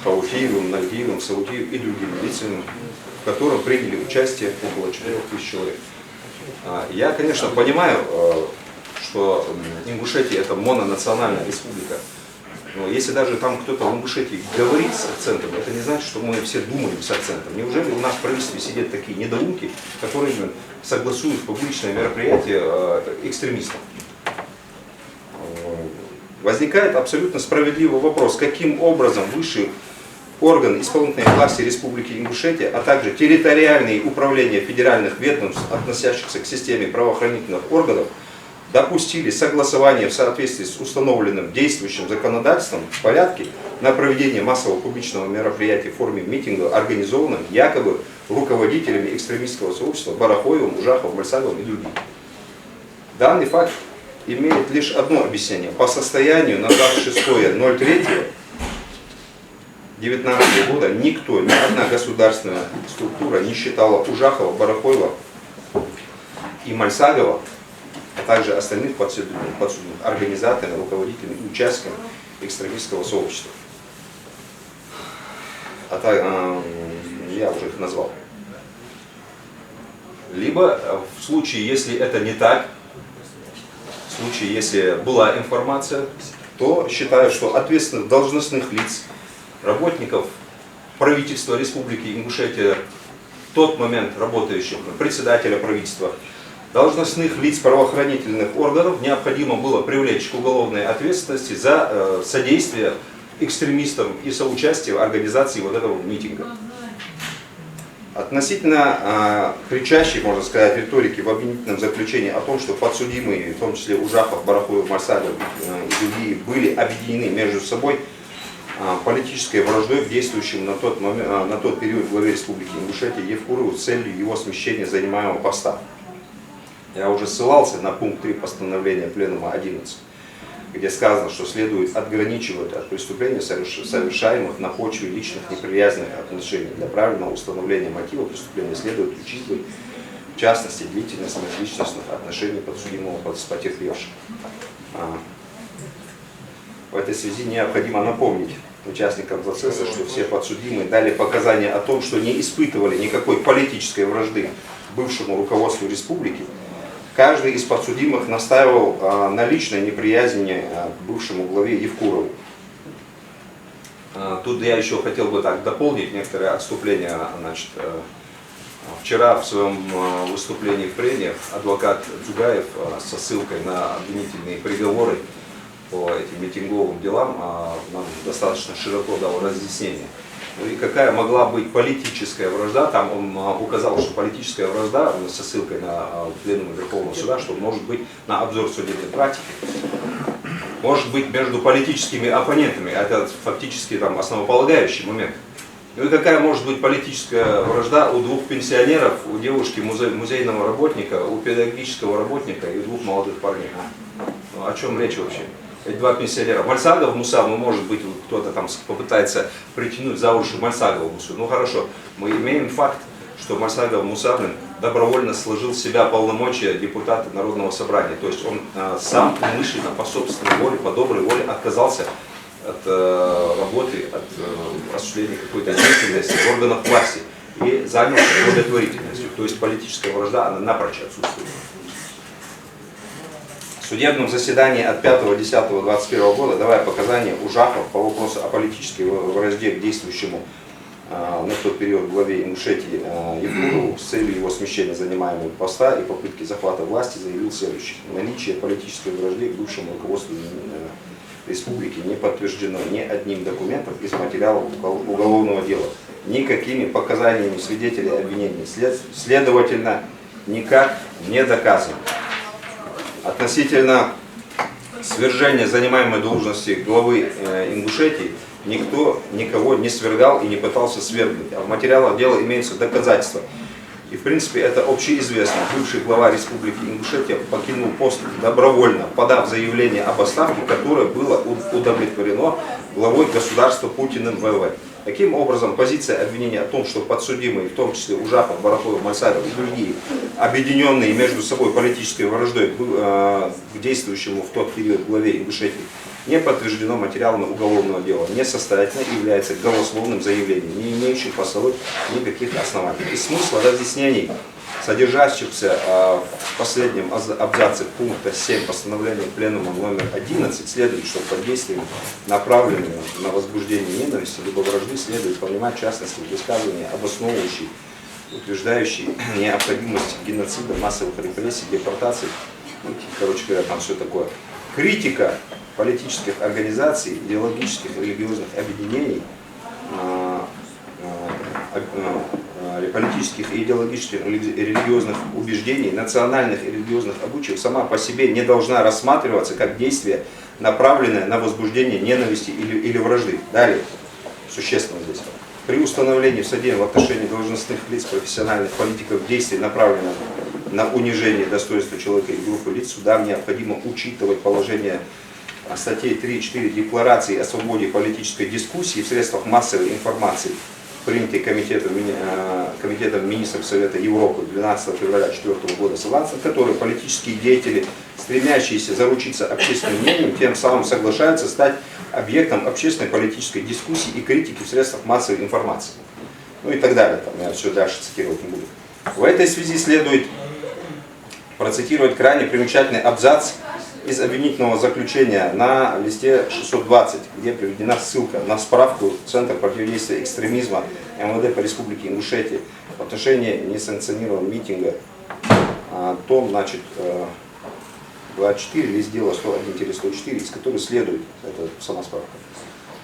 Speaker 1: Хауфиевым, Нальгиевым, Саудиевым и другими лицами, в котором приняли участие около 4000 человек. Я, конечно, понимаю, что Ингушетия это мононациональная республика. Но если даже там кто-то в Ингушетии говорит с акцентом, это не значит, что мы все думаем с акцентом. Неужели у нас в правительстве сидят такие недоумки, которые согласуют публичное мероприятие экстремистов? Возникает абсолютно справедливый вопрос, каким образом высший орган исполнительной власти Республики Ингушетия, а также территориальные управления федеральных ведомств, относящихся к системе правоохранительных органов, допустили согласование в соответствии с установленным действующим законодательством в порядке на проведение массового публичного мероприятия в форме митинга, организованным якобы руководителями экстремистского сообщества Барахоевым, Ужаховым, Мальсаговым и другими. Данный факт имеет лишь одно объяснение. По состоянию на 26.03.19 года никто, ни одна государственная структура не считала Ужахова, Барахоева и Мальсагова, а также остальных подсудимых организаторами, руководителями и участниками экстремистского сообщества. Я уже их назвал. Либо в случае, если это не так, в случае, если была информация, то считаю, что ответственных должностных лиц, работников правительства Республики Ингушетия, в тот момент работающих, председателя правительства, должностных лиц правоохранительных органов необходимо было привлечь к уголовной ответственности за содействие экстремистам и соучастие в организации вот этого митинга. Относительно кричащей, можно сказать, риторики в обвинительном заключении о том, что подсудимые, в том числе Ужахов, Барахоев, Мальсагов и другие, были объединены между собой политической враждой к действующему на тот период главе Республики Ингушетия Евкурову с целью его смещения с занимаемого поста. Я уже ссылался на пункт 3 постановления Пленума 11. где сказано, что следует отграничивать от преступлений, совершаемых на почве личных неприязненных отношений. Для правильного установления мотива преступления следует учитывать, в частности, длительность межличностных отношений подсудимого с потерпевшим. В этой связи необходимо напомнить участникам процесса, что все подсудимые дали показания о том, что не испытывали никакой политической вражды бывшему руководству республики. Каждый из подсудимых настаивал на личной неприязни к бывшему главе Евкурову. Тут я еще хотел бы так дополнить некоторые отступления. Значит, вчера в своем выступлении в прениях адвокат Джугаев со ссылкой на обвинительные приговоры по этим митинговым делам нам достаточно широко дал разъяснение. Ну и какая могла быть политическая вражда, там он указал, что политическая вражда, со ссылкой на пленум Верховного суда, что может быть на обзор судебной практики, может быть между политическими оппонентами, это фактически там основополагающий момент. Ну и какая может быть политическая вражда у двух пенсионеров, у девушки музейного работника, у педагогического работника и двух молодых парней? Ну, о чем речь вообще? Эти два пенсионера. Мальсагов, Муса, ну может быть кто-то там попытается притянуть за уши Мальсагова, Мусу. Ну хорошо, мы имеем факт, что Мальсагов Мусаблин добровольно сложил в себя полномочия депутата Народного собрания. То есть он сам умышленно, по собственной воле, по доброй воле отказался от работы, от осуществления какой-то деятельности в органах власти и занялся благотворительностью. То есть политическая вражда, она напрочь отсутствует. В судебном заседании от 5.10.21 года, давая показания Ужаков по вопросу о политической вражде к действующему на тот период главе Ингушетии Евкурову с целью его смещения занимаемого поста и попытки захвата власти, заявил следующее. Наличие политической вражды к бывшему руководству республики не подтверждено ни одним документом из материалов уголовного дела, никакими показаниями свидетелей обвинений, следовательно, никак не доказано. Относительно свержения занимаемой должности главы Ингушетии никто никого не свергал и не пытался свергнуть. А в материалах дела имеются доказательства. И в принципе это общеизвестно. Бывший глава Республики Ингушетия покинул пост добровольно, подав заявление об отставке, которое было удовлетворено главой государства Путиным ВВ. Таким образом, позиция обвинения о том, что подсудимые, в том числе Ужапов, Баракоев, Мальсагов и другие, объединенные между собой политической враждой к действующему в тот период главе Ингушетии, не подтверждено материалами уголовного дела, несостоятельно является голословным заявлением, не имеющим по собой никаких оснований. Из смысла разъяснений, содержащихся в последнем абзаце пункта 7 постановления Пленума номер 11, следует, что под действием, направленным на возбуждение ненависти либо вражды, следует понимать в частности высказывания, обосновывающие, утверждающие необходимость геноцида, массовых репрессий, депортаций, ну, короче говоря, там все такое. Критика политических организаций, идеологических и религиозных объединений, политических и идеологических религиозных убеждений, национальных и религиозных обычаев сама по себе не должна рассматриваться как действие, направленное на возбуждение ненависти или вражды. Далее, существенно здесь. При установлении в суде в отношении должностных лиц, профессиональных политиков действий, направленных на унижение достоинства человека и группы лиц, судам необходимо учитывать положение статей 3 и 4 Декларации о свободе политической дискуссии в средствах массовой информации, принятой Комитетом министров Совета Европы 12 февраля 2004 года, согласно которой политические деятели, стремящиеся заручиться общественным мнением, тем самым соглашаются стать объектом общественной политической дискуссии и критики в средствах массовой информации. Ну и так далее, там я все дальше цитировать не буду. В этой связи следует процитировать крайне примечательный абзац из обвинительного заключения на листе 620, где приведена ссылка на справку Центра противодействия экстремизма МВД по Республике Ингушетия в отношении несанкционированного митинга, том, значит, 24, лист дела 101-104, из которой следует, это сама справка,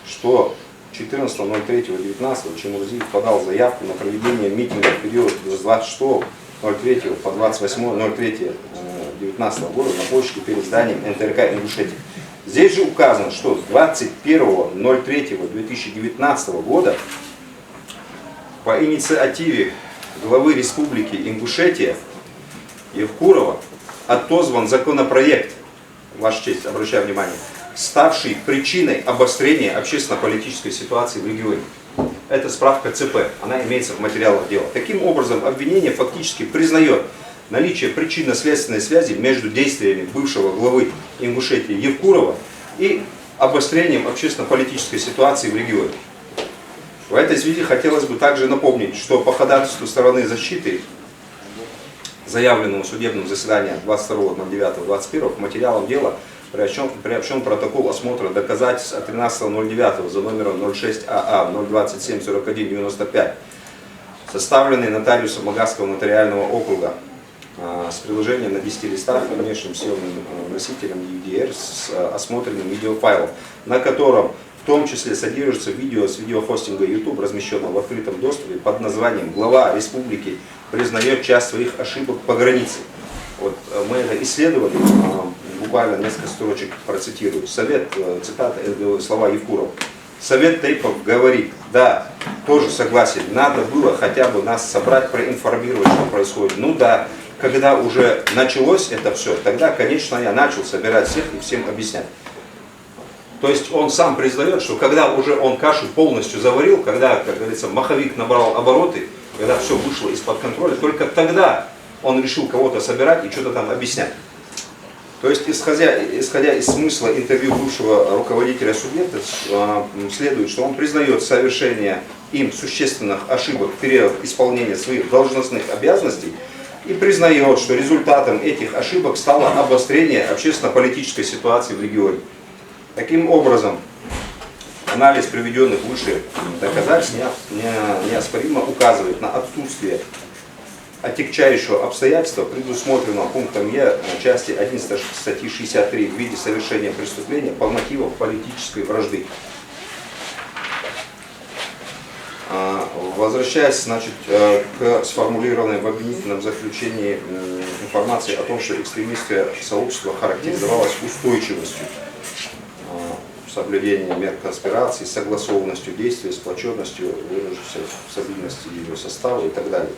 Speaker 1: что 14.03.19 Чемурзиев подал заявку на проведение митинга в период с 26.03 по 28.03.19 года на площади перед зданием НТРК Ингушетии. Здесь же указано, что 21.03.2019 года по инициативе главы Республики Ингушетия Евкурова отозван законопроект Ваша честь, обращаю внимание, ставший причиной обострения общественно-политической ситуации в регионе. Это справка ЦП, она имеется в материалах дела. Таким образом, обвинение фактически признает наличие причинно-следственной связи между действиями бывшего главы Ингушетии Евкурова и обострением общественно-политической ситуации в регионе. В этой связи хотелось бы также напомнить, что по ходатайству стороны защиты, заявленному в судебном заседании 22.09.21 к материалам дела приобщен протокол осмотра доказательств от 13.09 за номером 06 АА 027 41 95, составленный нотариусом Магаского нотариального округа с приложением на 10 листах и внешним съемным носителем DVR с осмотренным видеофайлом, на котором в том числе содержится видео с видеохостинга YouTube, размещенного в открытом доступе под названием «Глава республики признает часть своих ошибок по границе». Вот мы это исследовали, буквально несколько строчек процитирую. Совет, цитата, слова Евкурова. Совет Тейпов говорит: да, тоже согласен, надо было хотя бы нас собрать, проинформировать, что происходит. Ну да, когда уже началось это все, тогда, конечно, я начал собирать всех и всем объяснять. То есть он сам признает, что когда уже он кашу полностью заварил, когда, как говорится, маховик набрал обороты, когда все вышло из-под контроля, только тогда он решил кого-то собирать и что-то там объяснять. То есть, исходя из смысла интервью бывшего руководителя субъекта, следует, что он признает совершение им существенных ошибок в период исполнения своих должностных обязанностей и признает, что результатом этих ошибок стало обострение общественно-политической ситуации в регионе. Таким образом, анализ приведенных выше доказательств неоспоримо указывает на отсутствие отягчающего обстоятельства, предусмотренного пунктом Е части 11 статьи 63 в виде совершения преступления по мотивам политической вражды. Возвращаясь, значит, к сформулированной в обвинительном заключении информации о том, что экстремистское сообщество характеризовалось устойчивостью, соблюдением мер конспирации, согласованностью действий, сплоченностью, выражившейся в стабильности ее состава и так далее.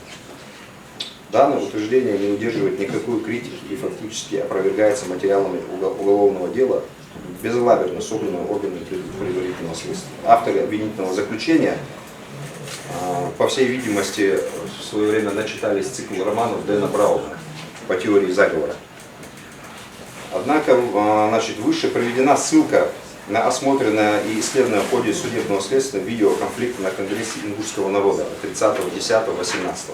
Speaker 1: Данное утверждение не удерживает никакой критики и фактически опровергается материалами уголовного дела, безалаберно собранного органами предварительного следствия. Авторы обвинительного заключения, по всей видимости, в свое время начитались цикл романов Дэна Брауна по теории заговора. Однако, значит, выше приведена ссылка на осмотренное и исследованное в ходе судебного следствия видео конфликта на Конгрессе ингушского народа 30.10.18.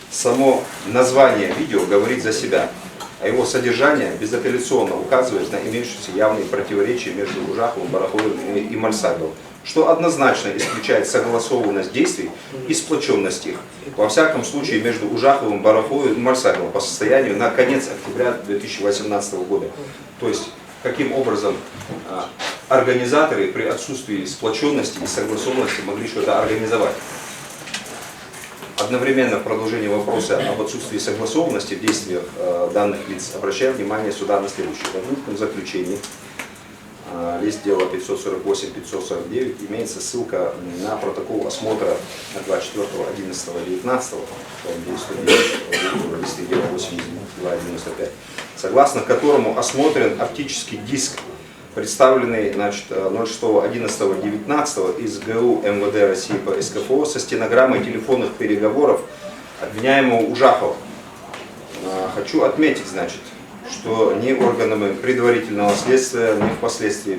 Speaker 1: Само название видео говорит за себя, а его содержание безапелляционно указывает на имеющиеся явные противоречия между Ужаховым, Бараховым и Мальсаговым, что однозначно исключает согласованность действий и сплоченность их. Во всяком случае, между Ужаховым, Бараховым и Мальсаговым по состоянию на конец октября 2018 года. То есть, каким образом организаторы при отсутствии сплоченности и согласованности могли что-то организовать. Одновременно в продолжении вопроса об отсутствии согласованности в действиях данных лиц обращаем внимание суда на следующее. В обвинительном заключении, лист дела 548-549, имеется ссылка на протокол осмотра 24.11.19, листы дела 82-95, согласно которому осмотрен оптический диск, представленный, значит, 06.11.19 из ГУ МВД России по СКФО со стенограммой телефонных переговоров обвиняемого Ужахова. Хочу отметить, значит, что ни органами предварительного следствия, ни впоследствии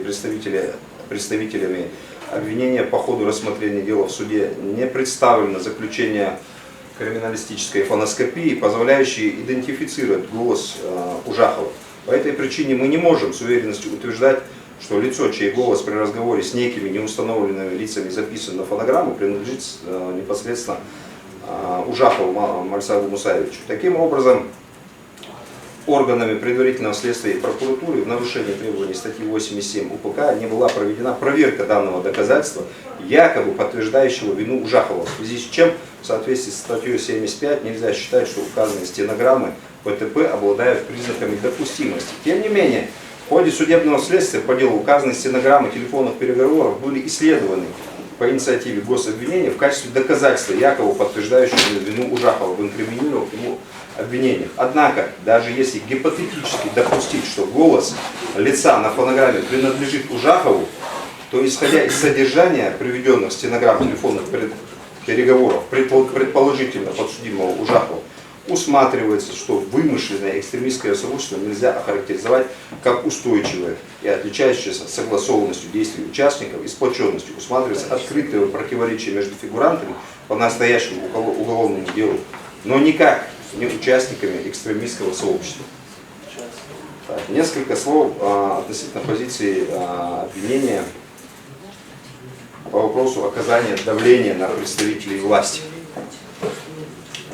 Speaker 1: представителями обвинения по ходу рассмотрения дела в суде не представлено заключение криминалистической фоноскопии, позволяющей идентифицировать голос Ужахова. По этой причине мы не можем с уверенностью утверждать, что лицо, чей голос при разговоре с некими неустановленными лицами записан на фонограмму, принадлежит непосредственно Ужахову Мальсагу Мусаевичу. Таким образом, органами предварительного следствия и прокуратуры в нарушении требований статьи 87 УПК не была проведена проверка данного доказательства, якобы подтверждающего вину Ужахова, в связи с чем в соответствии с статьей 75 нельзя считать, что указанные стенограммы ПТП обладают признаками допустимости. Тем не менее, в ходе судебного следствия по делу указанные стенограммы телефонных переговоров были исследованы по инициативе гособвинения в качестве доказательства, якобы подтверждающего вину Ужахова, в инкриминировав ему обвинениях. Однако, даже если гипотетически допустить, что голос лица на фонограмме принадлежит Ужахову, то, исходя из содержания приведенных стенограмм телефонных переговоров предположительно подсудимого Ужахова, усматривается, что вымышленное экстремистское сообщество нельзя охарактеризовать как устойчивое и отличающееся согласованностью действий участников и сплоченностью. Усматривается открытое противоречие между фигурантами по настоящему уголовному делу, но никак не участниками экстремистского сообщества. Так, несколько слов относительно позиции обвинения по вопросу оказания давления на представителей власти.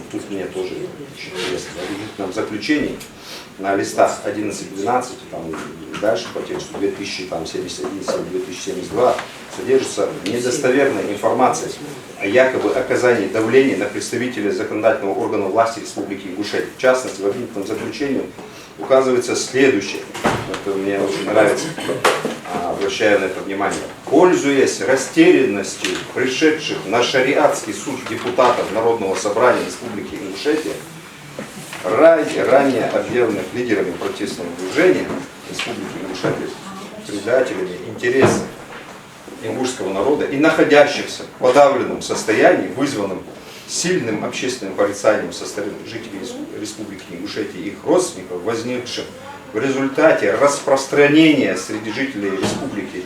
Speaker 1: Тут мне тоже очень интересно. Лежит нам заключение на листах 11-12, дальше по тексту 2071-2072 содержится недостоверная информация о якобы оказании давления на представителей законодательного органа власти Республики Ингушетия. В частности, в обвинительном заключении указывается следующее. Это мне очень нравится. Обращаю на это внимание. Пользуясь растерянностью пришедших на шариатский суд депутатов Народного собрания Республики Ингушетия, ранее объявленных лидерами протестного движения Республики Ингушетия предателями интересов ингушского народа и находящихся в подавленном состоянии, вызванном сильным общественным порицанием со стороны жителей Республики Ингушетия и их родственников, возникшим в результате распространения среди жителей республики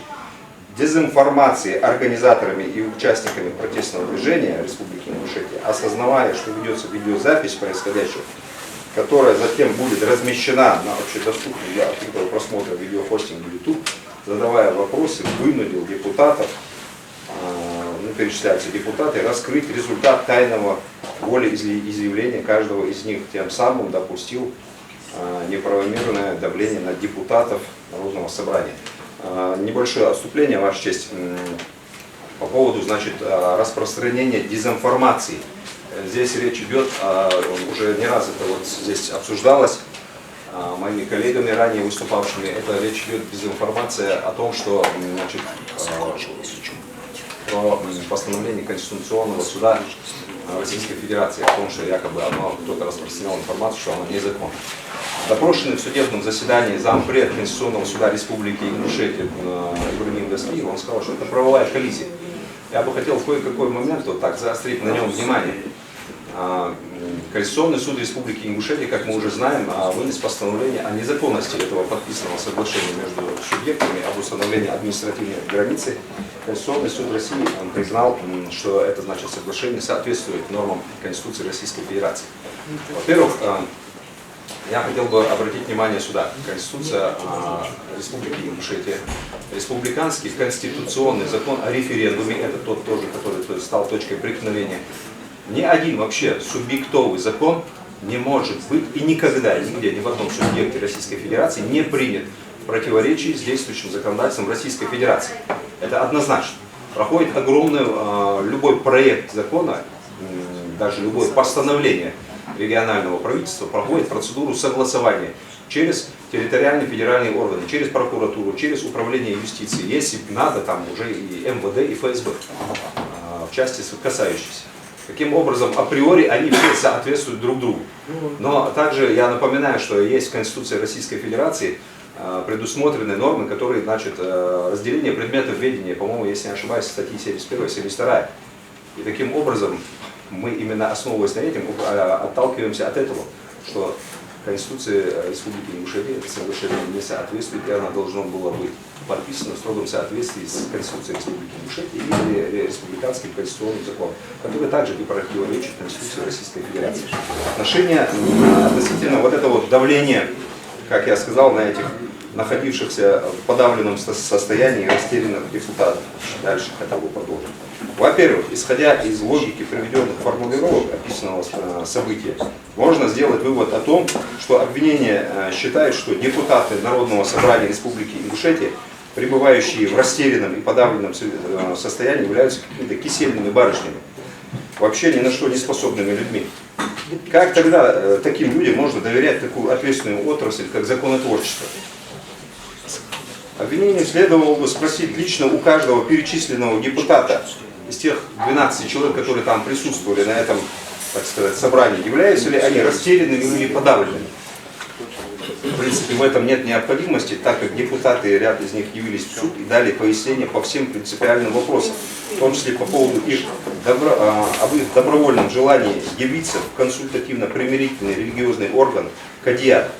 Speaker 1: дезинформации организаторами и участниками протестного движения Республики Ингушетия, осознавая, что ведется видеозапись происходящего, которая затем будет размещена на общедоступном для открытого просмотра видеохостинге YouTube, задавая вопросы, вынудил депутатов, перечисляются депутаты, раскрыть результат тайного волеизъявления каждого из них, тем самым допустил неправомерное давление на депутатов Народного собрания. Небольшое отступление, Ваша честь, по поводу, значит, распространения дезинформации. Здесь речь идет, уже не раз это вот здесь обсуждалось моими коллегами, ранее выступавшими, это речь идет дезинформация о том, что, значит, про постановление Конституционного суда Российской Федерации о том, что якобы кто-то распространял информацию, что она незаконна. Допрошенный в судебном заседании зампред Конституционного суда Республики Ингушетия Ибрагим Гаскиев, он сказал, что это правовая коллизия. Я бы хотел в кое-какой момент вот так заострить на нем внимание. Конституционный суд Республики Ингушетия, как мы уже знаем, вынес постановление о незаконности этого подписанного соглашения между субъектами об установлении административной границы. Конституционный суд России признал, что это, значит, соглашение соответствует нормам Конституции Российской Федерации. Во-первых, я хотел бы обратить внимание сюда. Конституция Республики Ингушетия, республиканский конституционный закон о референдуме, это тот тоже, который стал точкой преткновения. Ни один вообще субъектовый закон не может быть и никогда, нигде, ни в одном субъекте Российской Федерации не принят в противоречии с действующим законодательством Российской Федерации. Это однозначно. Проходит огромный, любой проект закона, даже любое постановление регионального правительства проходит процедуру согласования через территориальные федеральные органы, через прокуратуру, через управление юстиции. Если надо, там уже и МВД, и ФСБ, в части касающейся. Таким образом, априори они все соответствуют друг другу. Но также я напоминаю, что есть в Конституции Российской Федерации предусмотрены нормы, которые, значит, разделение предметов ведения, по-моему, если не ошибаюсь, статьи 71 и 72. И таким образом мы именно основываясь на этом отталкиваемся от этого, что Конституция Республики Ингушетия это соглашение не соответствует, и оно должно было быть подписано в строгом соответствии с Конституцией Республики Ингушетия или республиканским конституционным законом, который также не противоречит Конституции Российской Федерации. Отношение относительно вот этого вот давления, как я сказал, на этих находившихся в подавленном состоянии растерянных депутатов. Дальше хотел бы продолжить. Во-первых, исходя из логики приведенных формулировок описанного события, можно сделать вывод о том, что обвинение считает, что депутаты Народного собрания Республики Ингушетия, пребывающие в растерянном и подавленном состоянии, являются какими-то кисельными барышнями, вообще ни на что не способными людьми. Как тогда таким людям можно доверять такую ответственную отрасль, как законотворчество? Обвинению следовало бы спросить лично у каждого перечисленного депутата из тех 12 человек, которые там присутствовали на этом так сказать, собраний, являются ли они растерянными или подавленными. В принципе, в этом нет необходимости, так как депутаты, ряд из них явились в суд и дали пояснения по всем принципиальным вопросам, в том числе по поводу об их добровольном желании явиться в консультативно-примирительный религиозный орган Кадиат,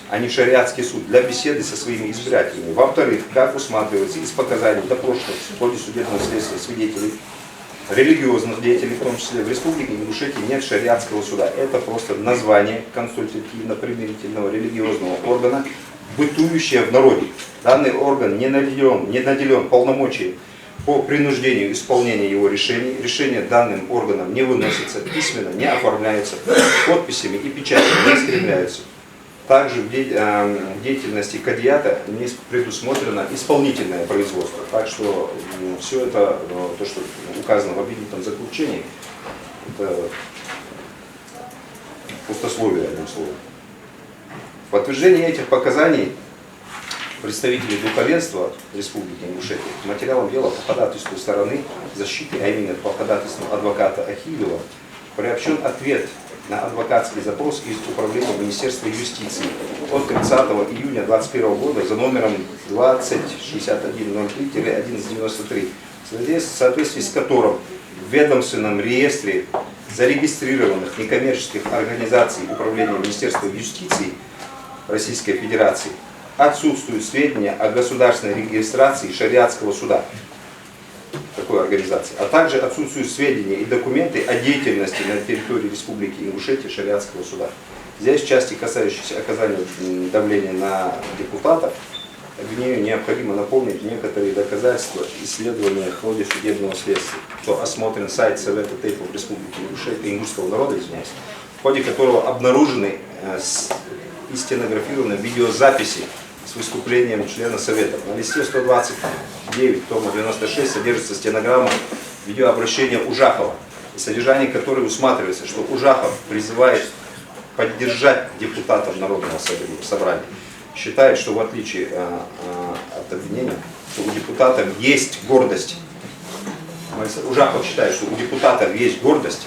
Speaker 1: а не шариатский суд, для беседы со своими избирателями. Во-вторых, как усматривается из показаний допрошенных в ходе судебного следствия свидетелей, религиозных деятелей, в том числе в Республике Ингушетия, нет шариатского суда. Это просто название консультативно-примирительного религиозного органа, бытующее в народе. Данный орган не наделен полномочий по принуждению исполнения его решений. Решения данным органом не выносятся письменно, не оформляются подписями и печатями, не скрепляются. Также в деятельности Кадията не предусмотрено исполнительное производство. Так что все это, то, что указано в обвинительном заключении, это пустословие, одним словом. В подтверждение этих показаний представители духовенства Республики Ингушетия к материалам дела по ходатайству стороны защиты, а именно по ходатайству адвоката Ахилева, приобщен ответ на адвокатский запрос из Управления Министерства юстиции от 30 июня 2021 года за номером 206103-1193, в соответствии с которым в ведомственном реестре зарегистрированных некоммерческих организаций Управления Министерства юстиции Российской Федерации отсутствуют сведения о государственной регистрации шариатского суда такой организации, а также отсутствуют сведения и документы о деятельности на территории Республики Ингушетия шариатского суда. Здесь в части, касающейся оказания давления на депутатов, обвинению необходимо напомнить некоторые доказательства исследования в ходе судебного следствия, что осмотрен сайт Совета Тейпов Республики Ингушетия, ингушского народа, извиняюсь, в ходе которого обнаружены и стенографированы видеозаписи с выступлением члена Совета. На листе 129, тома 96 содержится стенограмма видеообращения Ужахова, содержание которой усматривается, что Ужахов призывает поддержать депутатов Народного собрания. Считает, что в отличие от обвинения, что у депутатов есть гордость. Ужахов считает, что у депутатов есть гордость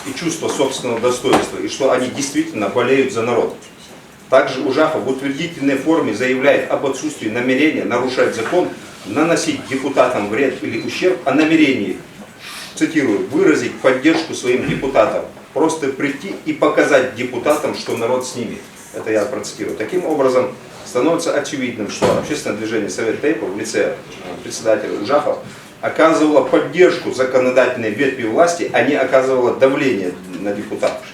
Speaker 1: и чувство собственного достоинства, и что они действительно болеют за народ. Также Ужахов в утвердительной форме заявляет об отсутствии намерения нарушать закон, наносить депутатам вред или ущерб, о намерении, цитирую, выразить поддержку своим депутатам, просто прийти и показать депутатам, что народ с ними. Это я процитирую. Таким образом, становится очевидным, что общественное движение Совет Тейпов в лице председателя Ужахова оказывало поддержку законодательной ветви власти, а не оказывало давление на депутатов.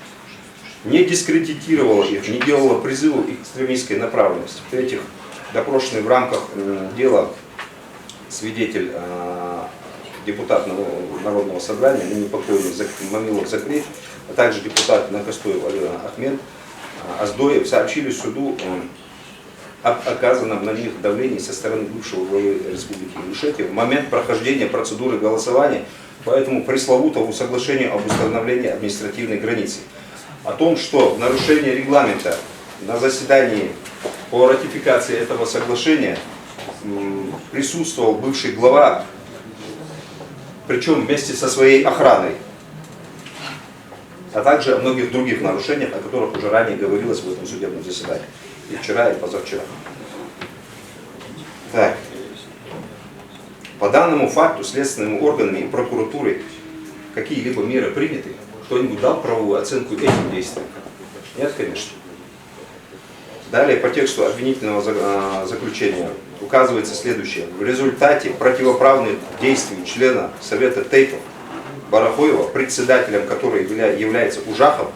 Speaker 1: Не дискредитировала их, не делала призывов экстремистской направленности. В-третьих, допрошенный в рамках дела свидетель, депутат Народного собрания, ныне покойный Мамилов Закрей, а также депутат Накостоев Ахмед Аздоев сообщили суду об оказанном на них давлении со стороны бывшего главы Республики Ингушетия в момент прохождения процедуры голосования по этому пресловутому соглашению об установлении административной границы. О том, что в нарушение регламента на заседании по ратификации этого соглашения присутствовал бывший глава, причем вместе со своей охраной, а также о многих других нарушениях, о которых уже ранее говорилось в этом судебном заседании, и вчера, и позавчера. Так. По данному факту следственными органами и прокуратурой какие-либо меры приняты? Кто-нибудь дал правовую оценку этим действиям? Нет, конечно. Далее по тексту обвинительного заключения указывается следующее. В результате противоправных действий члена Совета Тейпов Барахоева, председателем которой является Ужахов,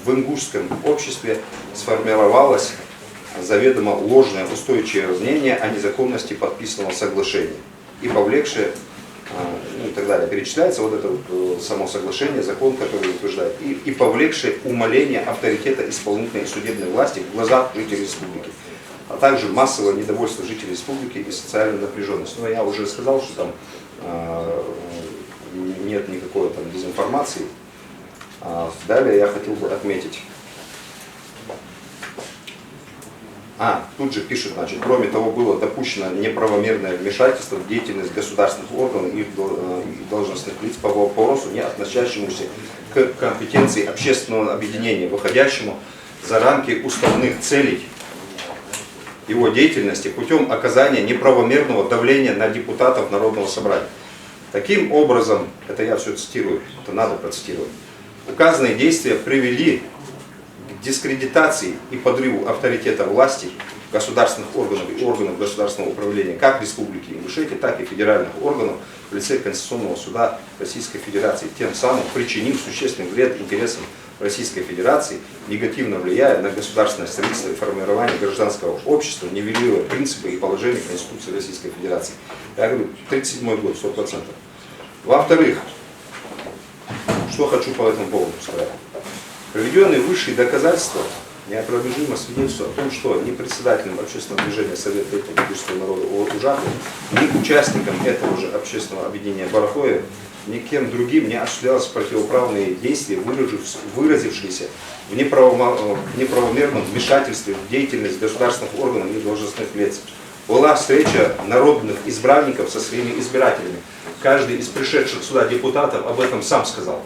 Speaker 1: в ингушском обществе сформировалось заведомо ложное устойчивое мнение о незаконности подписанного соглашения и повлекшее, и так далее, перечисляется вот это вот само соглашение, закон, который утверждает, и повлекшее умаление авторитета исполнительной и судебной власти в глазах жителей республики, а также массовое недовольство жителей республики и социальную напряженность. Но я уже сказал, что там нет никакой там дезинформации. Далее я хотел бы отметить Тут же пишет, значит, кроме того, было допущено неправомерное вмешательство в деятельность государственных органов и должностных лиц по вопросу, не относящемуся к компетенции общественного объединения, выходящему за рамки уставных целей его деятельности путем оказания неправомерного давления на депутатов Народного собрания. Таким образом, это я все цитирую, это надо процитировать, указанные действия привели к дискредитации и подрыву авторитета власти, государственных органов и органов государственного управления как Республики Ингушетия, так и федеральных органов в лице Конституционного суда Российской Федерации, тем самым причинив существенный вред интересам Российской Федерации, негативно влияя на государственное строительство и формирование гражданского общества, нивелируя принципы и положения Конституции Российской Федерации. Я говорю, 1937 год, 100%. Во-вторых, что хочу по этому поводу сказать. Приведенные высшие доказательства неопровержимо свидетельствуют о том, что ни председателем общественного движения Совета Этнического народа Ужахова, ни участником этого же общественного объединения Барахоя, никем другим не осуществлялось противоправные действия, выразившиеся в неправомерном вмешательстве в деятельность государственных органов и должностных лиц. Была встреча народных избранников со своими избирателями. Каждый из пришедших сюда депутатов об этом сам сказал.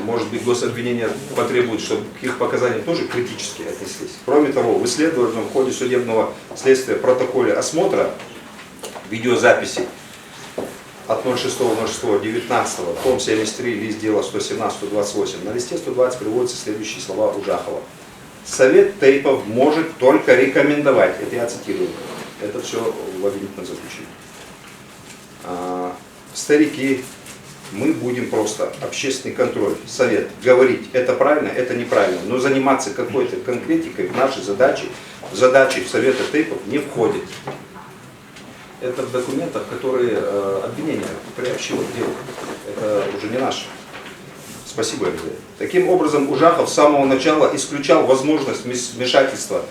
Speaker 1: Может быть, гособвинение потребует, чтобы к их показаниям тоже критически отнеслись. Кроме того, в исследовательном ходе судебного следствия протоколе осмотра видеозаписи от 06.06.19, том 73, лист дела 117-128, на листе 120 приводятся следующие слова Ужахова. Совет тейпов может только рекомендовать, это я цитирую, это все в обвинительном заключении. Старики, мы будем просто общественный контроль, совет, говорить, это правильно, это неправильно, но заниматься какой-то конкретикой в нашей задачи, в задачи Совета тейпов не входит. Это в документах, которые обвинение приобщило к делу. Это уже не наше. Спасибо, Алексей. Таким образом, Ужахов с самого начала исключал возможность вмешательства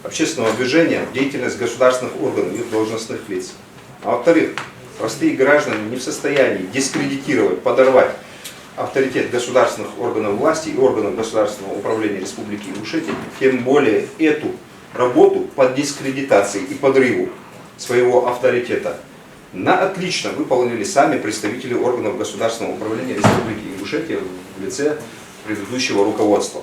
Speaker 1: общественного движения в деятельность государственных органов и должностных лиц. А во-вторых, простые граждане не в состоянии дискредитировать, подорвать авторитет государственных органов власти и органов государственного управления Республики Ингушетия, тем более эту работу по дискредитации и подрыву своего авторитета на отлично выполнили сами представители органов государственного управления Республики Ингушетия в лице предыдущего руководства.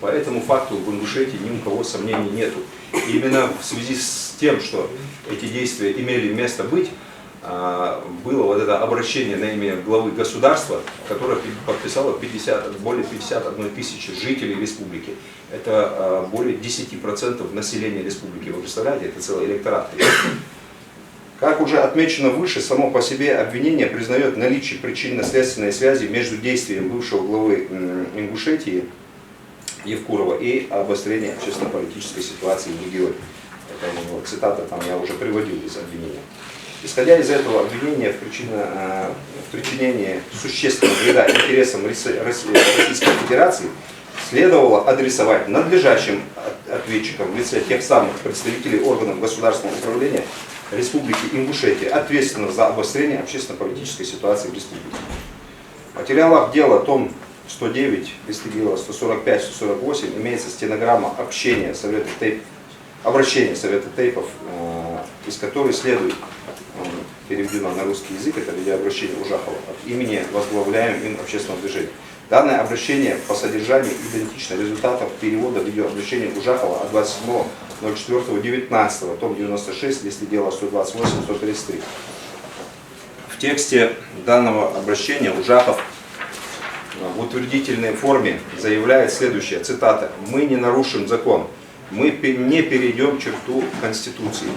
Speaker 1: По этому факту в Ингушетии ни у кого сомнений нету. И именно в связи с тем, что эти действия имели место быть, было вот это обращение на имя главы государства, которое подписало более 51 тысячи жителей республики. Это более 10% населения республики. Вы представляете, это целый электорат. Как уже отмечено выше, само по себе обвинение признает наличие причинно-следственной связи между действием бывшего главы Ингушетии Евкурова и обострением общественно-политической ситуации в регионе. Это цитата, там я уже приводил из обвинения. Исходя из этого обвинения в причинении существенного вреда интересам Российской Федерации следовало адресовать надлежащим ответчикам в лице тех самых представителей органов государственного управления Республики Ингушетия, ответственных за обострение общественно-политической ситуации в республике. В материалах дела, том 109, листы дела 145-148, имеется стенограмма обращения Совета тейпов, из которой следует, переведено на русский язык, это видеообращение Ужахова, от имени возглавляемого им общественного движения. Данное обращение по содержанию идентично результатам перевода видеообращения Ужахова от 27.04.19, том 96, листы дела 128-133. В тексте данного обращения Ужахов в утвердительной форме заявляет следующее, цитата: «Мы не нарушим закон, мы не перейдем черту Конституции.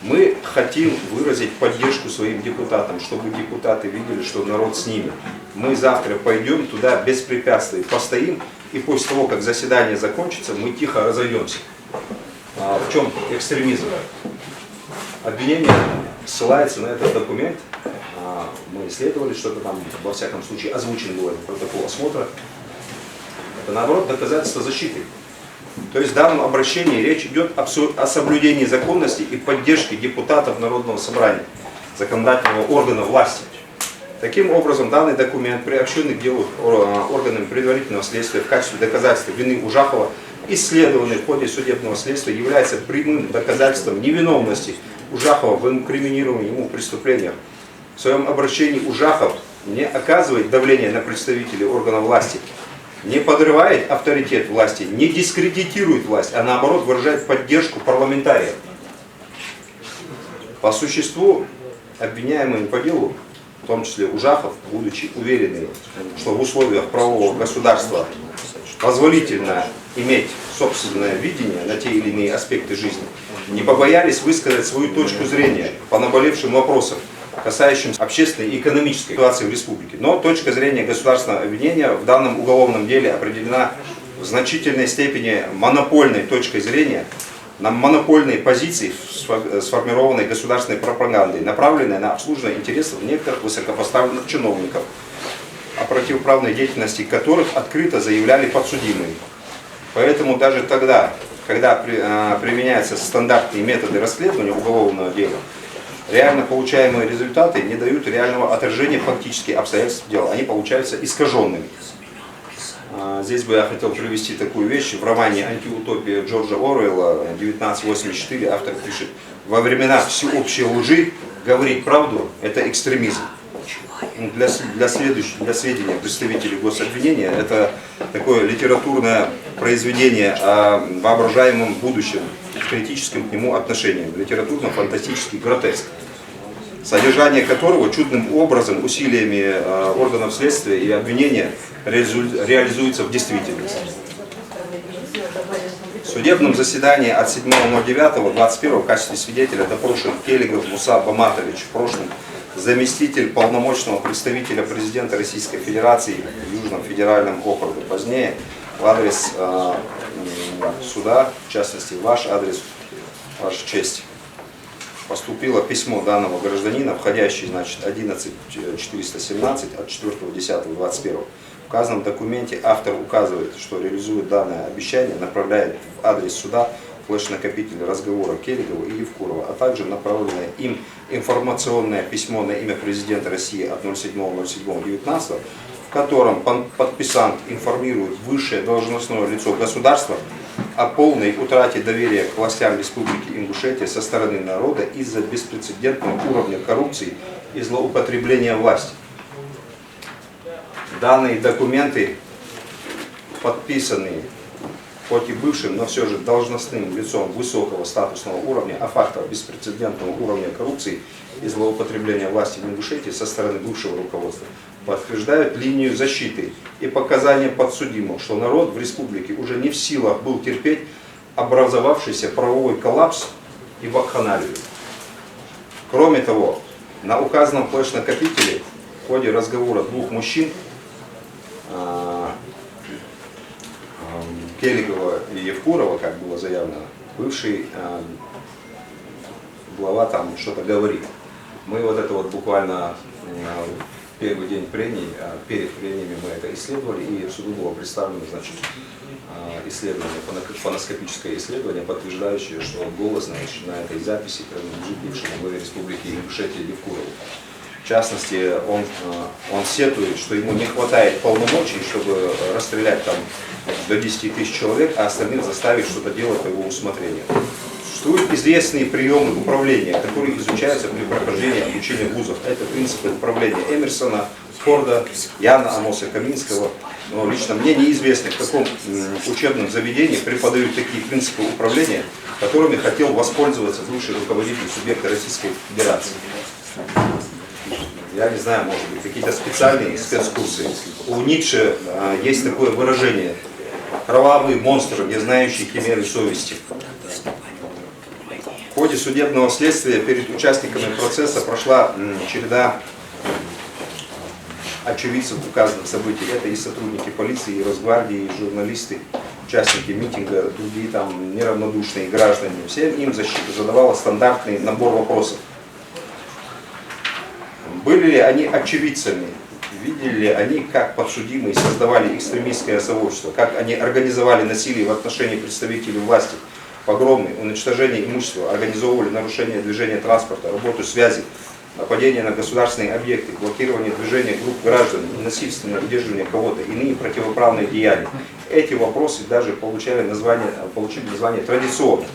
Speaker 1: Мы хотим выразить поддержку своим депутатам, чтобы депутаты видели, что народ с ними. Мы завтра пойдем туда без препятствий, постоим, и после того, как заседание закончится, мы тихо разойдемся». В чем экстремизм? Обвинение ссылается на этот документ. Мы исследовали, что-то там, во всяком случае, озвучен был этот протокол осмотра. Это, наоборот, доказательство защиты. То есть в данном обращении речь идет о соблюдении законности и поддержке депутатов Народного собрания, законодательного органа власти. Таким образом, данный документ, приобщенный к делу органами предварительного следствия в качестве доказательства вины Ужахова, исследованный в ходе судебного следствия, является прямым доказательством невиновности Ужахова в инкриминировании ему преступлениях. В своем обращении Ужахов не оказывает давления на представителей органов власти, не подрывает авторитет власти, не дискредитирует власть, а наоборот выражает поддержку парламентариев. По существу обвиняемые по делу, в том числе Ужахов, будучи уверенными, что в условиях правового государства позволительно иметь собственное видение на те или иные аспекты жизни, не побоялись высказать свою точку зрения по наболевшим вопросам, касающимся общественной и экономической ситуации в республике. Но точка зрения государственного обвинения в данном уголовном деле определена в значительной степени монопольной точкой зрения, на монопольные позиции, сформированной государственной пропагандой, направленной на обслуживание интересов некоторых высокопоставленных чиновников, о противоправной деятельности которых открыто заявляли подсудимые. Поэтому даже тогда, когда применяются стандартные методы расследования уголовного дела, реально получаемые результаты не дают реального отражения фактических обстоятельств дела, они получаются искаженными. Здесь бы я хотел привести такую вещь. В романе «Антиутопия» Джорджа Оруэлла 1984 автор пишет: «Во времена всеобщей лжи говорить правду – это экстремизм». Для сведения представителей гособвинения, это такое литературное произведение о воображаемом будущем с критическим к нему отношением, литературно-фантастический гротеск, содержание которого чудным образом усилиями органов следствия и обвинения реализуется в действительности. В судебном заседании от 7.09.21 в качестве свидетеля допрошен Келигов Муса Баматович, в прошлом заместитель полномочного представителя президента Российской Федерации в Южном федеральном округе. Позднее в адрес суда, в частности ваш адрес, ваша честь, поступило письмо данного гражданина, входящее, значит, 11417 от 4.10.21. В указанном документе автор указывает, что реализует данное обещание, направляет в адрес суда флеш-накопитель разговора Келигова и Евкурова, а также направленное им информационное письмо на имя президента России от 07.07.19, в котором подписант информирует высшее должностное лицо государства о полной утрате доверия к властям Республики Ингушетия со стороны народа из-за беспрецедентного уровня коррупции и злоупотребления власти. Данные документы, подписанные хоть и бывшим, но все же должностным лицом высокого статусного уровня, о фактах беспрецедентного уровня коррупции и злоупотребления власти в Ингушетии со стороны бывшего руководства, подтверждают линию защиты и показания подсудимых, что народ в республике уже не в силах был терпеть образовавшийся правовой коллапс и вакханалию. Кроме того, на указанном флеш-накопителе в ходе разговора двух мужчин, Келигова и Евкурова, как было заявлено, бывший глава там что-то говорит. Мы вот это вот буквально в первый день прений, перед прениями мы это исследовали, и в суду было представлено, значит, исследование, фоноскопическое исследование, подтверждающее, что голос, значит, на этой записи принадлежит бывшему главе Республики Ингушетия Евкурову. В частности, он сетует, что ему не хватает полномочий, чтобы расстрелять там до 10 тысяч человек, а остальных заставить что-то делать по его усмотрению. Существуют известные приемы управления, которые изучаются при прохождении обучения вузов. Это принципы управления Эмерсона, Форда, Яна Амоса Каминского. Но лично мне неизвестно, в каком учебном заведении преподают такие принципы управления, которыми хотел воспользоваться бывший руководитель субъекта Российской Федерации. Я не знаю, может быть, какие-то специальные спецкурсы. У Ницше есть такое выражение: кровавый монстр, не знающий химеры совести. В ходе судебного следствия перед участниками процесса прошла череда очевидцев указанных событий. Это и сотрудники полиции, и Росгвардии, и журналисты, участники митинга, другие там неравнодушные граждане. Всем им защита задавала стандартный набор вопросов. Были ли они очевидцами? Видели ли они, как подсудимые создавали экстремистское сообщество, как они организовали насилие в отношении представителей власти, погромы, уничтожение имущества, организовывали нарушение движения транспорта, работу связи нападение на государственные объекты, блокирование движения групп граждан, насильственное удерживание кого-то, иные противоправные деяния. Эти вопросы даже получили название традиционных.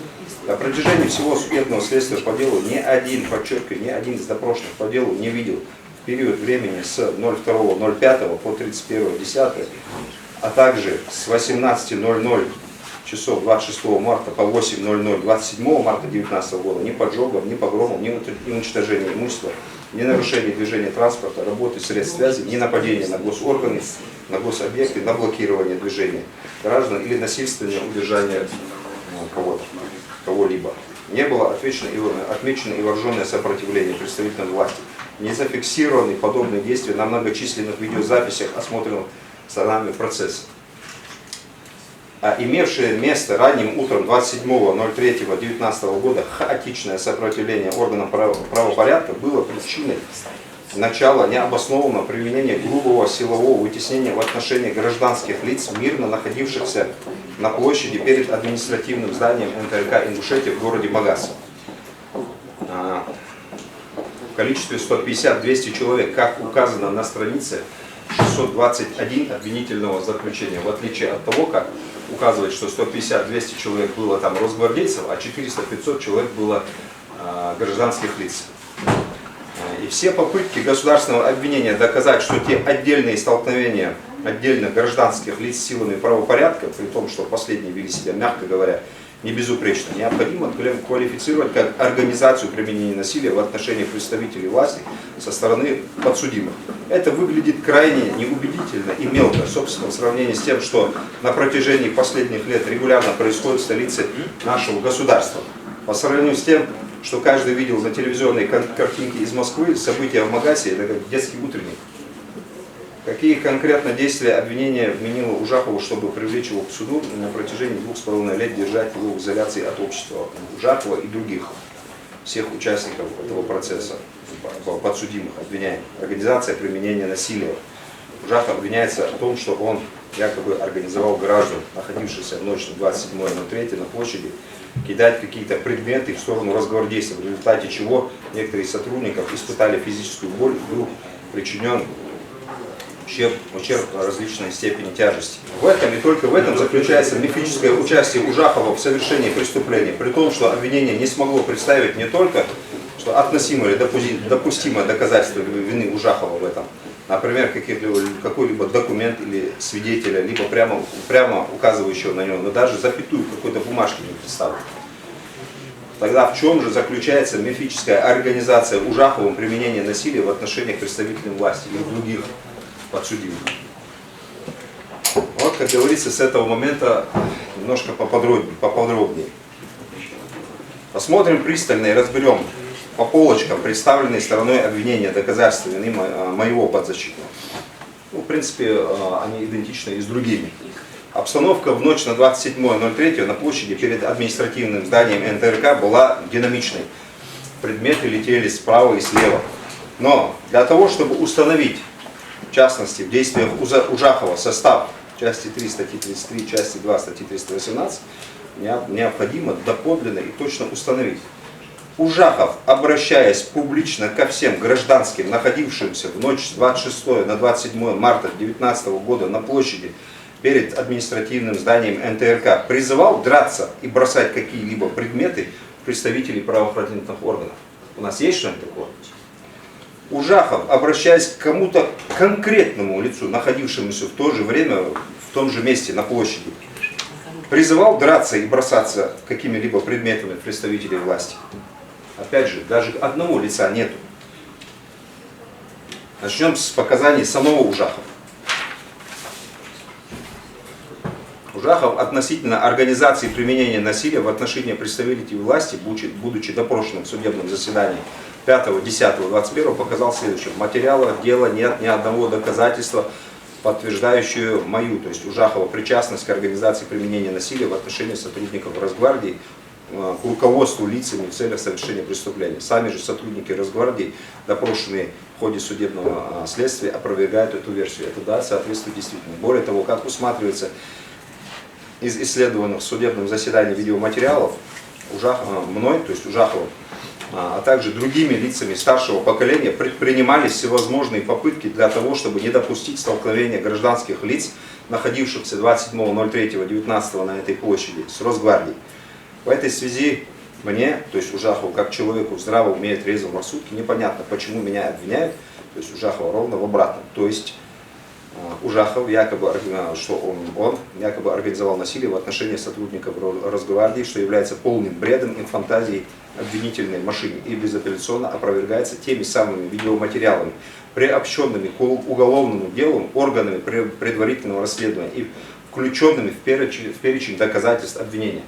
Speaker 1: На протяжении всего судебного следствия по делу ни один, подчеркиваю, ни один из допрошенных по делу не видел в период времени с 02.05 по 31.10, а также с 18.00 часов 26 марта по 8.00 27 марта 2019 года ни поджогов, ни погромов, ни уничтожения имущества, ни нарушения движения транспорта, работы средств связи, ни нападения на госорганы, на гособъекты, на блокирование движения граждан или насильственное удержание кого-либо. Не было отмечено и вооруженное сопротивление представителям власти. Не зафиксированы подобные действия на многочисленных видеозаписях, осмотренных сторонами процесса. А имевшее место ранним утром 27.03.2019 года хаотичное сопротивление органам правопорядка было причиной начала необоснованного применения грубого силового вытеснения в отношении гражданских лиц, мирно находившихся на площади перед административным зданием НТРК Ингушетия в городе Багасов. В количестве 150-200 человек, как указано на странице 621 обвинительного заключения, в отличие от того, как указывает, что 150-200 человек было там росгвардейцев, а 400-500 человек было гражданских лиц. И все попытки государственного обвинения доказать, что те отдельные столкновения отдельных гражданских лиц с силами правопорядка, при том, что последние вели себя, мягко говоря, не безупречно, необходимо квалифицировать как организацию применения насилия в отношении представителей власти со стороны подсудимых. Это выглядит крайне неубедительно и мелко, собственно, в сравнении с тем, что на протяжении последних лет регулярно происходит в столице нашего государства. По сравнению с тем, что каждый видел на телевизионной картинке из Москвы, события в Магасе, это как детский утренник. Какие конкретно действия обвинения вменило Ужахову, чтобы привлечь его к суду на протяжении 2,5 лет держать его в изоляции от общества Ужахова и других, всех участников этого процесса, подсудимых, обвиняемых. Организация применения насилия. Ужахов обвиняется в том, что он якобы организовал граждан, находившихся в ночь на 27.03 на площади, кидать какие-то предметы в сторону росгвардейцев, в результате чего некоторые из сотрудников испытали физическую боль, был причинен ущерб различной степени тяжести. В этом и только в этом заключается мифическое участие Ужахова в совершении преступления, при том, что обвинение не смогло представить не только, что относимое или допустимое доказательство вины Ужахова в этом, например, какой-либо документ или свидетеля, либо прямо указывающего на него, но даже запятую какой-то бумажки не представлено. Тогда в чем же заключается мифическая организация Ужаховым применения насилия в отношениях представителей власти и других подсудимых? Вот, как говорится, с этого момента немножко поподробнее. Посмотрим пристально и разберем по полочкам представленные стороной обвинения доказательства вины моего подзащитного. Ну, в принципе, они идентичны и с другими. Обстановка в ночь на 27.03 на площади перед административным зданием НТРК была динамичной. Предметы летели справа и слева. Но для того, чтобы установить, в частности, в действиях Ужахова состав части 3 статьи 33, части 2 статьи 318, необходимо доподлинно и точно установить. Ужахов, обращаясь публично ко всем гражданским, находившимся в ночь с 26 на 27 марта 2019 года на площади перед административным зданием НТРК, призывал драться и бросать какие-либо предметы представителей правоохранительных органов. У нас есть что-нибудь такое? Ужахов, обращаясь к кому-то конкретному лицу, находившемуся в то же время в том же месте на площади, призывал драться и бросаться какими-либо предметами представителей власти. Опять же, даже одного лица нету. Начнем с показаний самого Ужахова. Ужахов относительно организации применения насилия в отношении представителей власти, будучи допрошенным в судебном заседании 5.10.21, показал следующее. В материалах дела нет ни одного доказательства, подтверждающего мою, то есть Ужахова, причастность к организации применения насилия в отношении сотрудников Росгвардии к руководству лицами в целях совершения преступления. Сами же сотрудники Росгвардии, допрошенные в ходе судебного следствия, опровергают эту версию. Это да, соответствует действительности. Более того, как усматривается из исследованных в судебном заседании видеоматериалов, мной, то есть Ужаховым, а также другими лицами старшего поколения предпринимались всевозможные попытки для того, чтобы не допустить столкновения гражданских лиц, находившихся 27.03.19 на этой площади, с Росгвардией. В этой связи мне, то есть Ужахову, как человеку здраво уме и трезвом рассудке, непонятно, почему меня обвиняют, то есть Ужахова ровно в обратном. То есть Ужахов якобы, что он якобы организовал насилие в отношении сотрудников Росгвардии, что является полным бредом и фантазией обвинительной машины и безапелляционно опровергается теми самыми видеоматериалами, приобщенными к уголовному делу органами предварительного расследования и включенными в перечень доказательств обвинения.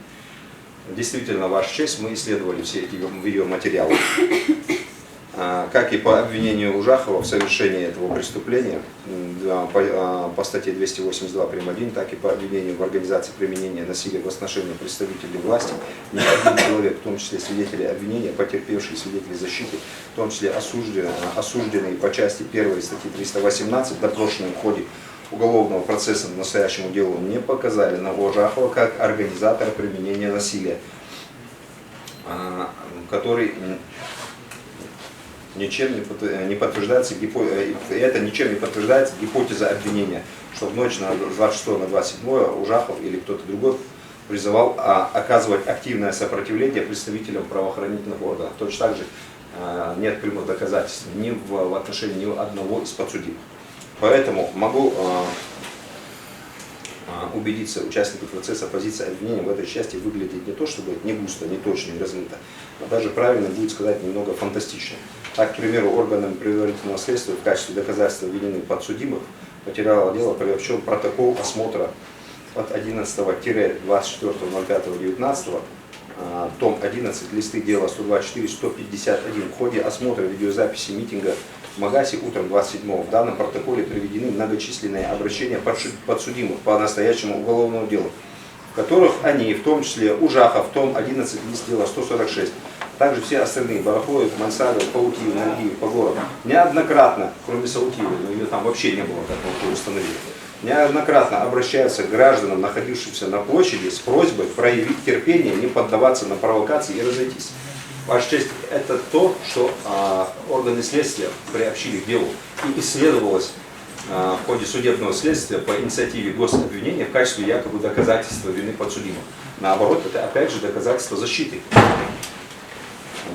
Speaker 1: Действительно, Ваша честь, мы исследовали все эти видеоматериалы. Как и по обвинению Ужахова в совершении этого преступления по статье 282 прим. 1, так и по обвинению в организации применения насилия в отношении представителей власти, ни один человек, в том числе свидетели обвинения, потерпевшие свидетели защиты, в том числе осужденные по части 1 статьи 318, допрошенные в ходе уголовного процесса по настоящему делу, не показали на Ужахова как организатора применения насилия, который ничем не подтверждается, это ничем не подтверждается гипотеза обвинения, что в ночь на 26 на 27 Ужахов или кто-то другой призывал оказывать активное сопротивление представителям правоохранительных органов. Точно так же нет прямых доказательств ни в отношении ни одного из подсудимых. Поэтому могу убедиться участников процесса, позиция обвинения в этой части выглядит не то чтобы не густо, не точно, не размыто, но даже правильно будет сказать немного фантастично. Так, к примеру, органам предварительного следствия в качестве доказательства обвиненных подсудимых материала дела приобщен протокол осмотра от 11-24.05.19, том 11, листы дела 124-151. В ходе осмотра видеозаписи митинга в Магасе утром 27-го в данном протоколе приведены многочисленные обращения подсудимых по настоящему уголовному делу, в которых они, в том числе Ужахов, том 11, лист дела 146, также все остальные, Барахоев, Мансадов, Паутиев, Нагиев, Погоров, неоднократно, кроме Саутиевой, но ее там вообще не было, как мы установили, неоднократно обращаются к гражданам, находившимся на площади, с просьбой проявить терпение, не поддаваться на провокации и разойтись. Ваша честь, это то, что органы следствия приобщили к делу и исследовалось в ходе судебного следствия по инициативе гособвинения в качестве якобы доказательства вины подсудимых. Наоборот, это опять же доказательство защиты.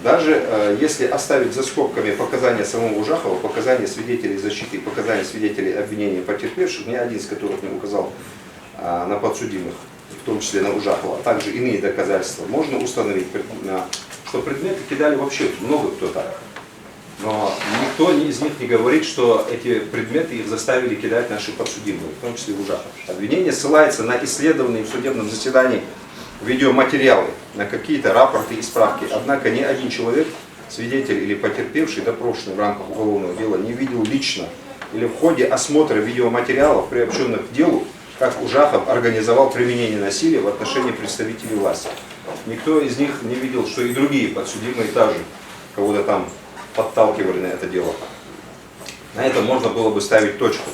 Speaker 1: Даже если оставить за скобками показания самого Ужахова, показания свидетелей защиты и показания свидетелей обвинения потерпевших, ни один из которых не указал на подсудимых, в том числе на Ужахова, а также иные доказательства, можно установить, что предметы кидали вообще много кто так. Но никто из них не говорит, что эти предметы их заставили кидать наши подсудимые, в том числе Ужахов. Обвинение ссылается на исследованные в судебном заседании видеоматериалы, на какие-то рапорты и справки. Однако ни один человек, свидетель или потерпевший, допрошенный в рамках уголовного дела, не видел лично или в ходе осмотра видеоматериалов, приобщенных к делу, как Ужахов организовал применение насилия в отношении представителей власти. Никто из них не видел, что и другие подсудимые также кого-то там подталкивали на это дело. На этом можно было бы ставить точку.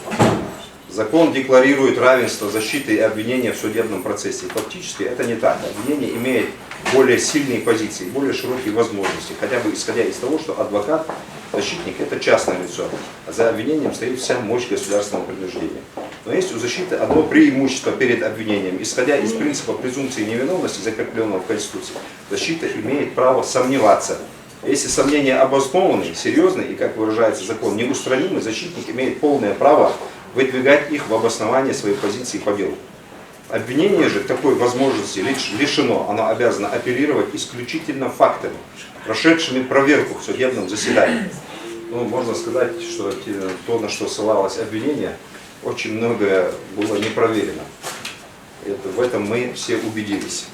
Speaker 1: Закон декларирует равенство защиты и обвинения в судебном процессе. Фактически это не так. Обвинение имеет более сильные позиции, более широкие возможности, хотя бы исходя из того, что адвокат, защитник – это частное лицо, а за обвинением стоит вся мощь государственного принуждения. Но есть у защиты одно преимущество перед обвинением. Исходя из принципа презумпции невиновности, закрепленного в Конституции, защита имеет право сомневаться. Если сомнения обоснованы, серьезны и, как выражается закон, неустранимы, защитник имеет полное право выдвигать их в обоснование своей позиции по делу. Обвинение же такой возможности лишено, оно обязано апеллировать исключительно фактами, прошедшими проверку в судебном заседании. Ну, можно сказать, что то, на что ссылалось обвинение, очень многое было не проверено. В этом мы все убедились.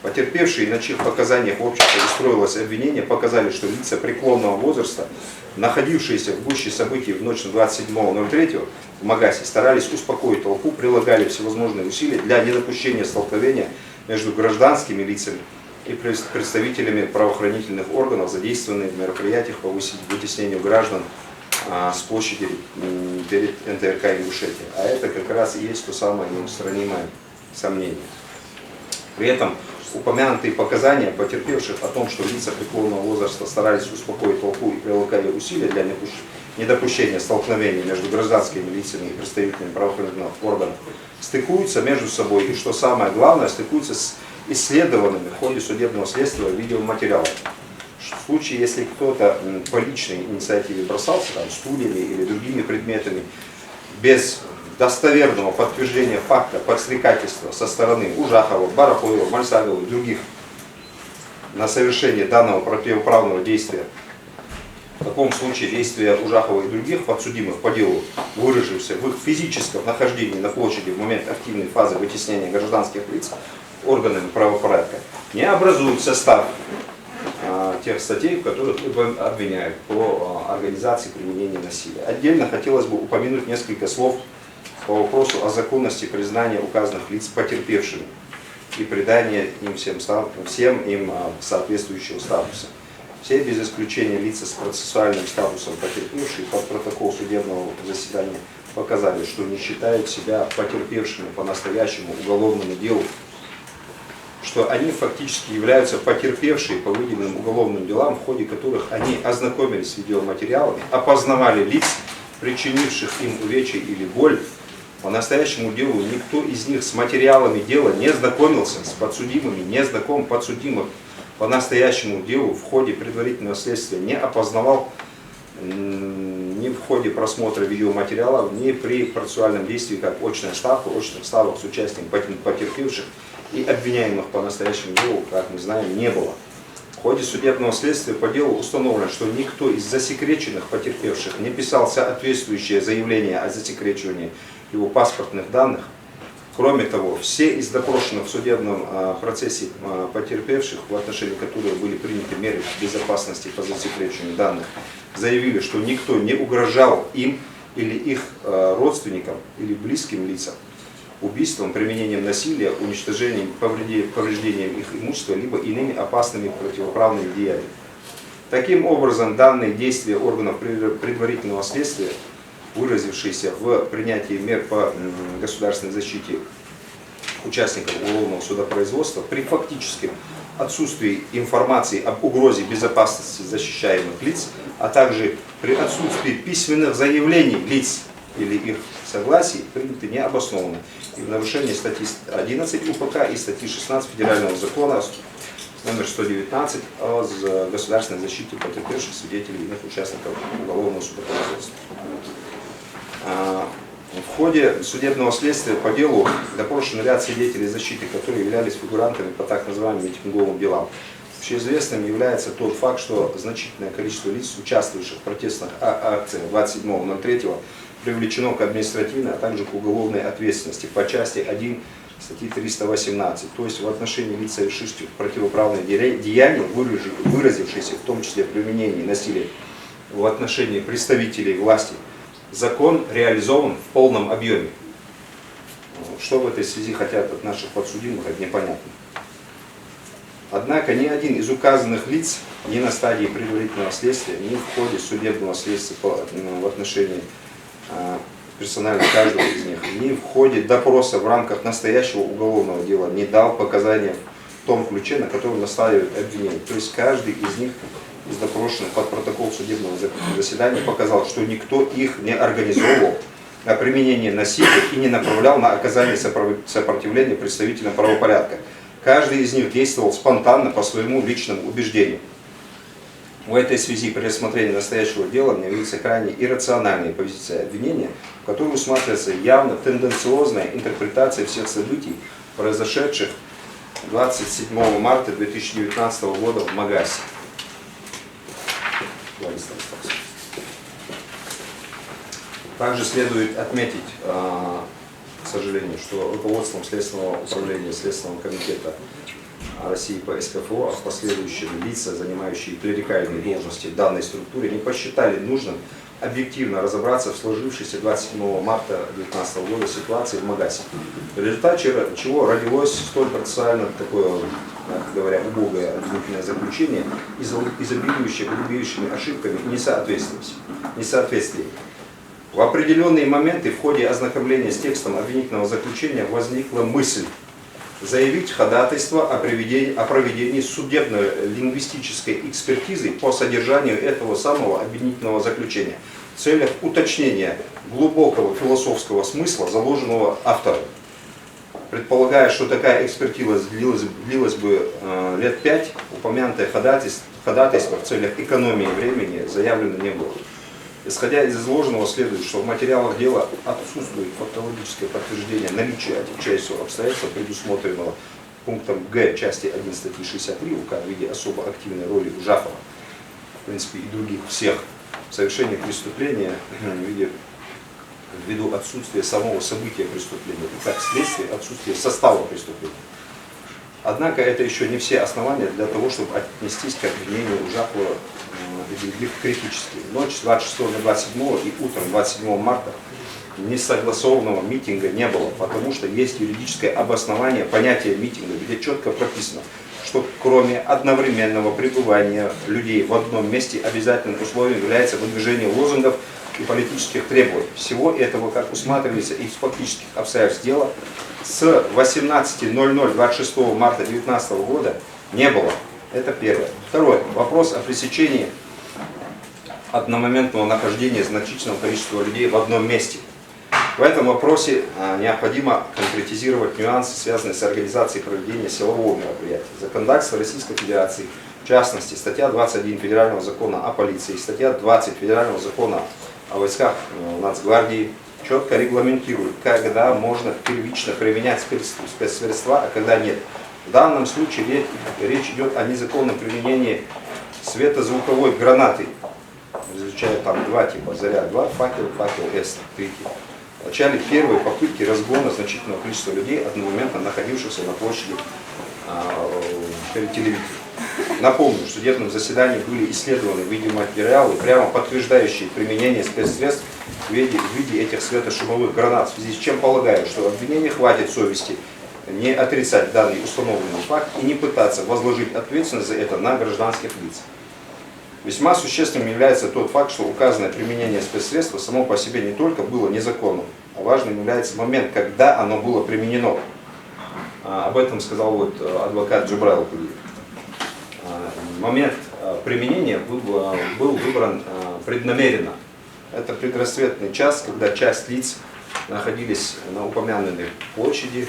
Speaker 1: Потерпевшие, на чьих показаниях общество устроилось обвинение, показали, что лица преклонного возраста, находившиеся в гуще событий в ночь на 27.03 в Магасе, старались успокоить толпу, прилагали всевозможные усилия для недопущения столкновения между гражданскими лицами и представителями правоохранительных органов, задействованных в мероприятиях по вытеснению граждан с площади перед НТРК Ингушетия. А это как раз и есть то самое неустранимое сомнение. При этом упомянутые показания потерпевших о том, что лица преклонного возраста старались успокоить толпу и прилагали усилия для недопущения столкновений между гражданскими лицами и представителями правоохранительных органов, стыкуются между собой и, что самое главное, стыкуются с исследованными в ходе судебного следствия видеоматериалами. В случае, если кто-то по личной инициативе бросался стульями или другими предметами без достоверного подтверждения факта подстрекательства со стороны Ужахова, Барахоева, Мальсагова и других на совершение данного противоправного действия, в таком случае действия Ужахова и других подсудимых по делу, выразившихся в их физическом нахождении на площади в момент активной фазы вытеснения гражданских лиц органами правопорядка, не образуют состав тех статей, в которых обвиняют по организации применения насилия. Отдельно хотелось бы упомянуть несколько слов по вопросу о законности признания указанных лиц потерпевшими и придания им всем им соответствующего статуса. Все без исключения лица с процессуальным статусом потерпевшие под протокол судебного заседания показали, что не считают себя потерпевшими по настоящему уголовному делу, что они фактически являются потерпевшие по выделенным уголовным делам, в ходе которых они ознакомились с видеоматериалами, опознавали лиц, причинивших им увечья или боль. По настоящему делу никто из них с материалами дела не знакомился, с подсудимыми, не знаком подсудимых по настоящему делу в ходе предварительного следствия не опознавал ни в ходе просмотра видеоматериалов, ни при процессуальном действии, как очных ставок с участием потерпевших и обвиняемых по настоящему делу, как мы знаем, не было. В ходе судебного следствия по делу установлено, что никто из засекреченных потерпевших не писал соответствующее заявление о засекречивании его паспортных данных. Кроме того, все из допрошенных в судебном процессе потерпевших, в отношении которых были приняты меры безопасности по засекречиванию данных, заявили, что никто не угрожал им или их родственникам или близким лицам убийством, применением насилия, уничтожением, повреждением их имущества, либо иными опасными противоправными деяниями. Таким образом, данные действия органов предварительного следствия, выразившиеся в принятии мер по государственной защите участников уголовного судопроизводства, при фактическом отсутствии информации об угрозе безопасности защищаемых лиц, а также при отсутствии письменных заявлений лиц или их согласий, приняты необоснованно и в нарушении статьи 11 УПК и статьи 16 Федерального закона номер 119 о государственной защите потерпевших свидетелей и иных участников уголовного судопроизводства. В ходе судебного следствия по делу допрошен ряд свидетелей защиты, которые являлись фигурантами по так называемым митинговым делам. Общеизвестным является тот факт, что значительное количество лиц, участвующих в протестных акциях 27.03, привлечено к административной, а также к уголовной ответственности по части 1 статьи 318, то есть в отношении лиц, совершивших противоправные деяния, выразившиеся в том числе применении насилия в отношении представителей власти, закон реализован в полном объеме. Что в этой связи хотят от наших подсудимых, это непонятно. Однако ни один из указанных лиц ни на стадии предварительного следствия, ни в ходе судебного следствия в отношении персонально каждого из них, ни в ходе допроса в рамках настоящего уголовного дела не дал показания в том ключе, на котором настаивает обвинение. То есть каждый из них, из допрошенных под протокол судебного заседания, показал, что никто их не организовывал на применение насилия и не направлял на оказание сопротивления представителям правопорядка. Каждый из них действовал спонтанно по своему личному убеждению. В этой связи при рассмотрении настоящего дела мне видится крайне иррациональная позиция обвинения, в которой усматривается явно тенденциозная интерпретация всех событий, произошедших 27 марта 2019 года в Магасе. Также следует отметить, к сожалению, что руководством Следственного управления Следственного комитета России по СКФО, а последующие лица, занимающие клерикальные должности в данной структуре, не посчитали нужным объективно разобраться в сложившейся 27 марта 2019 года ситуации в Магасе, в результате чего родилось столь процессуально такое, мягко говоря, убогое обвинительное заключение, изобилующее грубейшими ошибками и несоответствием. В определенные моменты в ходе ознакомления с текстом обвинительного заключения возникла мысль заявить ходатайство о проведении судебно-лингвистической экспертизы по содержанию этого самого обвинительного заключения в целях уточнения глубокого философского смысла, заложенного автором. Предполагая, что такая экспертиза длилась бы лет 5, упомянутое ходатайство в целях экономии времени заявлено не было. Исходя из изложенного следует, что в материалах дела отсутствует фактологическое подтверждение наличия отягчающего обстоятельства, предусмотренного пунктом Г части 1 статьи 63 УК в виде особо активной роли Ужахова, в принципе и других всех, в совершении преступления ввиду отсутствия самого события преступления и как следствие отсутствия состава преступления. Однако это еще не все основания для того, чтобы отнестись к обвинению Ужахова и других критически. Ночь с 26 на 27 и утром 27 марта несогласованного митинга не было, потому что есть юридическое обоснование понятия митинга, где четко прописано, что кроме одновременного пребывания людей в одном месте обязательным условием является выдвижение лозунгов и политических требований. Всего этого, как усматривается из фактических обстоятельств дела, с 18:00 26 марта 2019 года не было. Это первое. Второе. Вопрос о пресечении одномоментного нахождения значительного количества людей в одном месте. В этом вопросе необходимо конкретизировать нюансы, связанные с организацией проведения силового мероприятия. Законодательство Российской Федерации, в частности, статья 21 Федерального закона о полиции, статья 20 Федерального закона о войсках Нацгвардии, четко регламентирует, когда можно первично применять спецсредства, а когда нет. В данном случае речь идет о незаконном применении светозвуковой гранаты. Изучают там два типа: заряд-2, факел С, третий. В начале первой попытки разгона значительного количества людей, одномоментно находившихся на площади перед телевизором. Напомню, что в судебном заседании были исследованы видеоматериалы, прямо подтверждающие применение спецсредств в виде этих светошумовых гранат, в связи с чем полагаю, что обвинение хватит совести не отрицать данный установленный факт и не пытаться возложить ответственность за это на гражданских лиц. Весьма существенным является тот факт, что указанное применение спецсредства само по себе не только было незаконным, а важным является момент, когда оно было применено. Об этом сказал адвокат Джабраил Кулиев. Момент применения был выбран преднамеренно. Это предрассветный час, когда часть лиц находились на упомянутой площади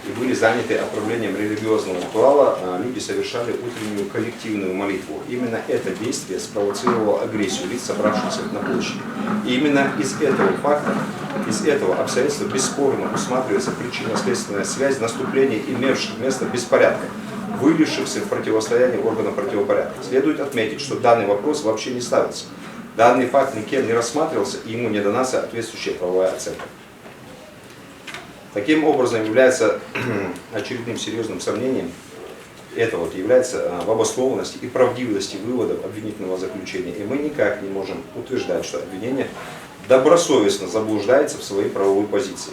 Speaker 1: и были заняты отправлением религиозного ритуала, люди совершали утреннюю коллективную молитву. Именно это действие спровоцировало агрессию лиц, собравшихся на площади. И именно из этого факта, из этого обстоятельства бесспорно усматривается причинно-следственная связь наступления имевших место беспорядка, вылившихся в противостояние органов правопорядка. Следует отметить, что данный вопрос вообще не ставится. Данный факт никем не рассматривался, и ему не дана соответствующая правовая оценка. Таким образом, является очередным серьезным сомнением, это является в обоснованности и правдивости выводов обвинительного заключения. И мы никак не можем утверждать, что обвинение добросовестно заблуждается в своей правовой позиции.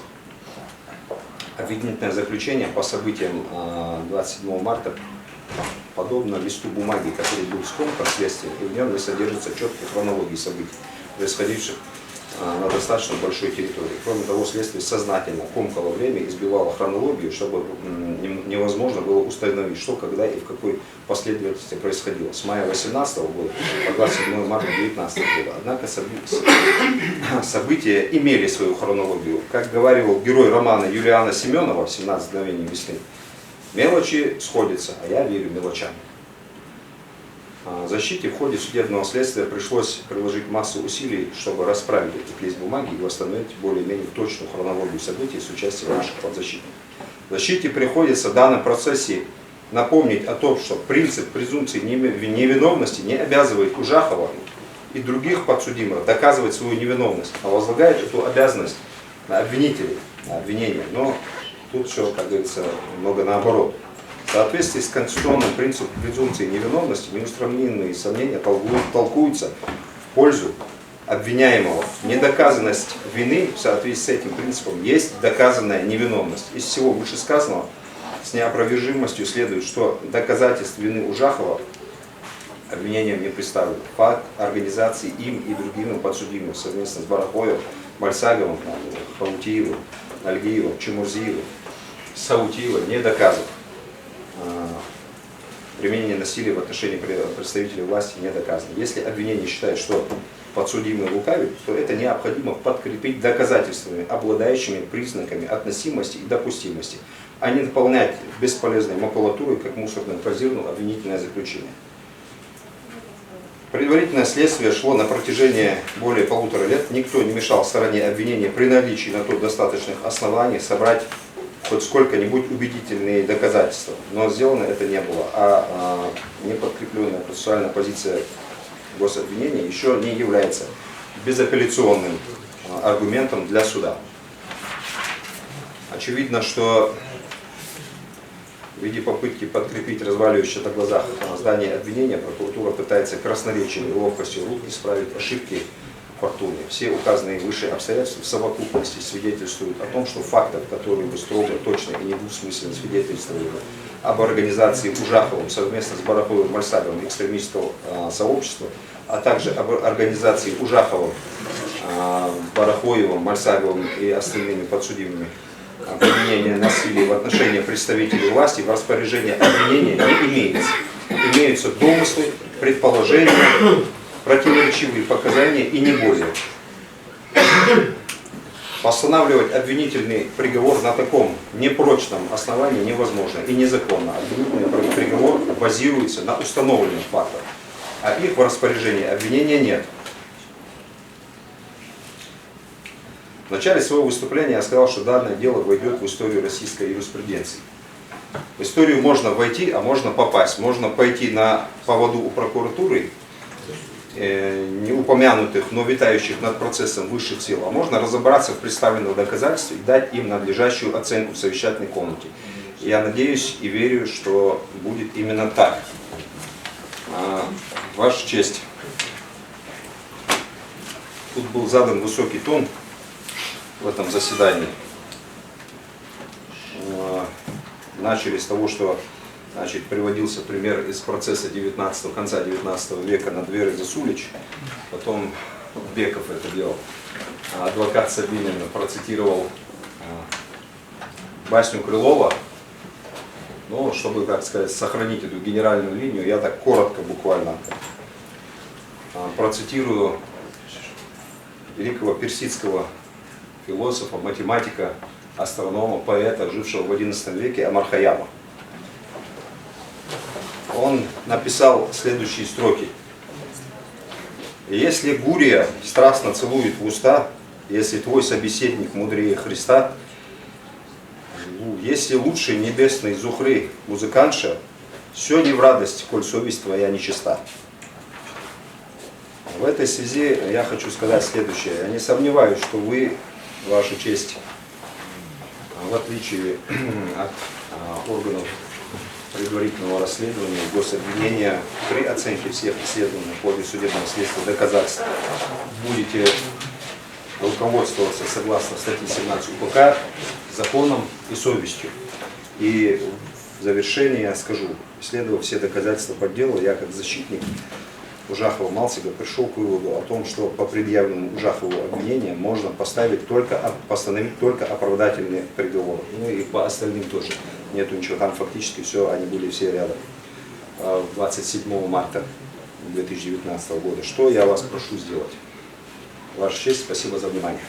Speaker 1: Обвинительное заключение по событиям 27 марта подобно листу бумаги, который был скомкан следствием, и в нем не содержится четкой хронологии событий, происходивших на достаточно большой территории. Кроме того, следствие сознательно комкало время и избивало хронологию, чтобы невозможно было установить, что, когда и в какой последовательности происходило. С мая 2018 года по 27 марта 2019 года. Однако события имели свою хронологию. Как говорил герой романа Юлиана Семенова «17 мгновений весны», мелочи сходятся, а я верю мелочам. Защите в ходе судебного следствия пришлось приложить массу усилий, чтобы расправить этот лист бумаги и восстановить более-менее точную хронологию событий с участием наших подзащитных. Защите приходится в данном процессе напомнить о том, что принцип презумпции невиновности не обязывает Ужахова и других подсудимых доказывать свою невиновность, а возлагает эту обязанность на обвинителей, на обвинение. Но тут все, как говорится, немного наоборот. В соответствии с конституционным принципом презумпции невиновности неустраненные сомнения толкуются в пользу обвиняемого. Недоказанность вины в соответствии с этим принципом есть доказанная невиновность. Из всего вышесказанного с неопровержимостью следует, что доказательств вины Ужахова обвинением не представлено. Факт организации им и другими подсудимыми совместно с Барахоевым, Мальсаговым, Хаутиевым, Альгиевым, Чемурзиевым Саутиева не доказан. Применение насилия в отношении представителей власти не доказано. Если обвинение считает, что подсудимый лукавит, то это необходимо подкрепить доказательствами, обладающими признаками относимости и допустимости, а не наполнять бесполезной макулатурой, как мусорным корзином, обвинительное заключение. Предварительное следствие шло на протяжении более 1,5 лет. Никто не мешал стороне обвинения при наличии на то достаточных оснований собрать хоть сколько-нибудь убедительные доказательства. Но сделано это не было. А неподкрепленная процессуальная позиция гособвинения еще не является безапелляционным аргументом для суда. Очевидно, что в виде попытки подкрепить разваливающее на глазах здание обвинения прокуратура пытается красноречием и ловкостью рук исправить ошибки Фортуны. Все указанные выше обстоятельства в совокупности свидетельствуют о том, что фактов, которые бы строго, точно и недвусмысленно свидетельствовали об организации Ужаховым совместно с Барахоевым Мальсаговым экстремистского сообщества, а также об организации Ужаховым, Барахоевым, Мальсаговым и остальными подсудимыми применение насилия в отношении представителей власти в распоряжении обвинения не имеется. Имеются домыслы, предположения, противоречивые показания и не более. Постанавливать обвинительный приговор на таком непрочном основании невозможно и незаконно. Обвинительный приговор базируется на установленных фактах, а их в распоряжении обвинения нет. В начале своего выступления я сказал, что данное дело войдет в историю российской юриспруденции. В историю можно войти, а можно попасть. Можно пойти на поводу у прокуратуры, не упомянутых, но витающих над процессом высших сил, а можно разобраться в представленных доказательствах и дать им надлежащую оценку в совещательной комнате. Я надеюсь и верю, что будет именно так. Ваша честь, тут был задан высокий тон в этом заседании. Начали с того, что приводился пример из процесса конца 19 века Надвер Засулич, потом Беков это делал. Адвокат Сабинин процитировал басню Крылова. Но чтобы, так сказать, сохранить эту генеральную линию, я так коротко, буквально процитирую великого персидского философа, математика, астронома, поэта, жившего в XI веке, Омар Хайяма. Он написал следующие строки. «Если Гурия страстно целует в уста, если твой собеседник мудрее Христа, если лучше небесной Зухры музыкантша, все не в радость, коль совесть твоя нечиста». В этой связи я хочу сказать следующее. Я не сомневаюсь, что вы, ваша честь, в отличие от органов предварительного расследования и гособвинения, при оценке всех исследований в ходе судебного следствия доказательств будете руководствоваться согласно статье 17 УПК законом и совестью. И в завершение я скажу, исследовав все доказательства по делу, я как защитник Ужахова Малсига пришел к выводу о том, что по предъявленному Ужахову обвинению можно постановить только оправдательный приговор. Ну и по остальным тоже. Нету ничего, там фактически все, они были все рядом. 27 марта 2019 года. Что я вас прошу сделать? Ваша честь, спасибо за внимание.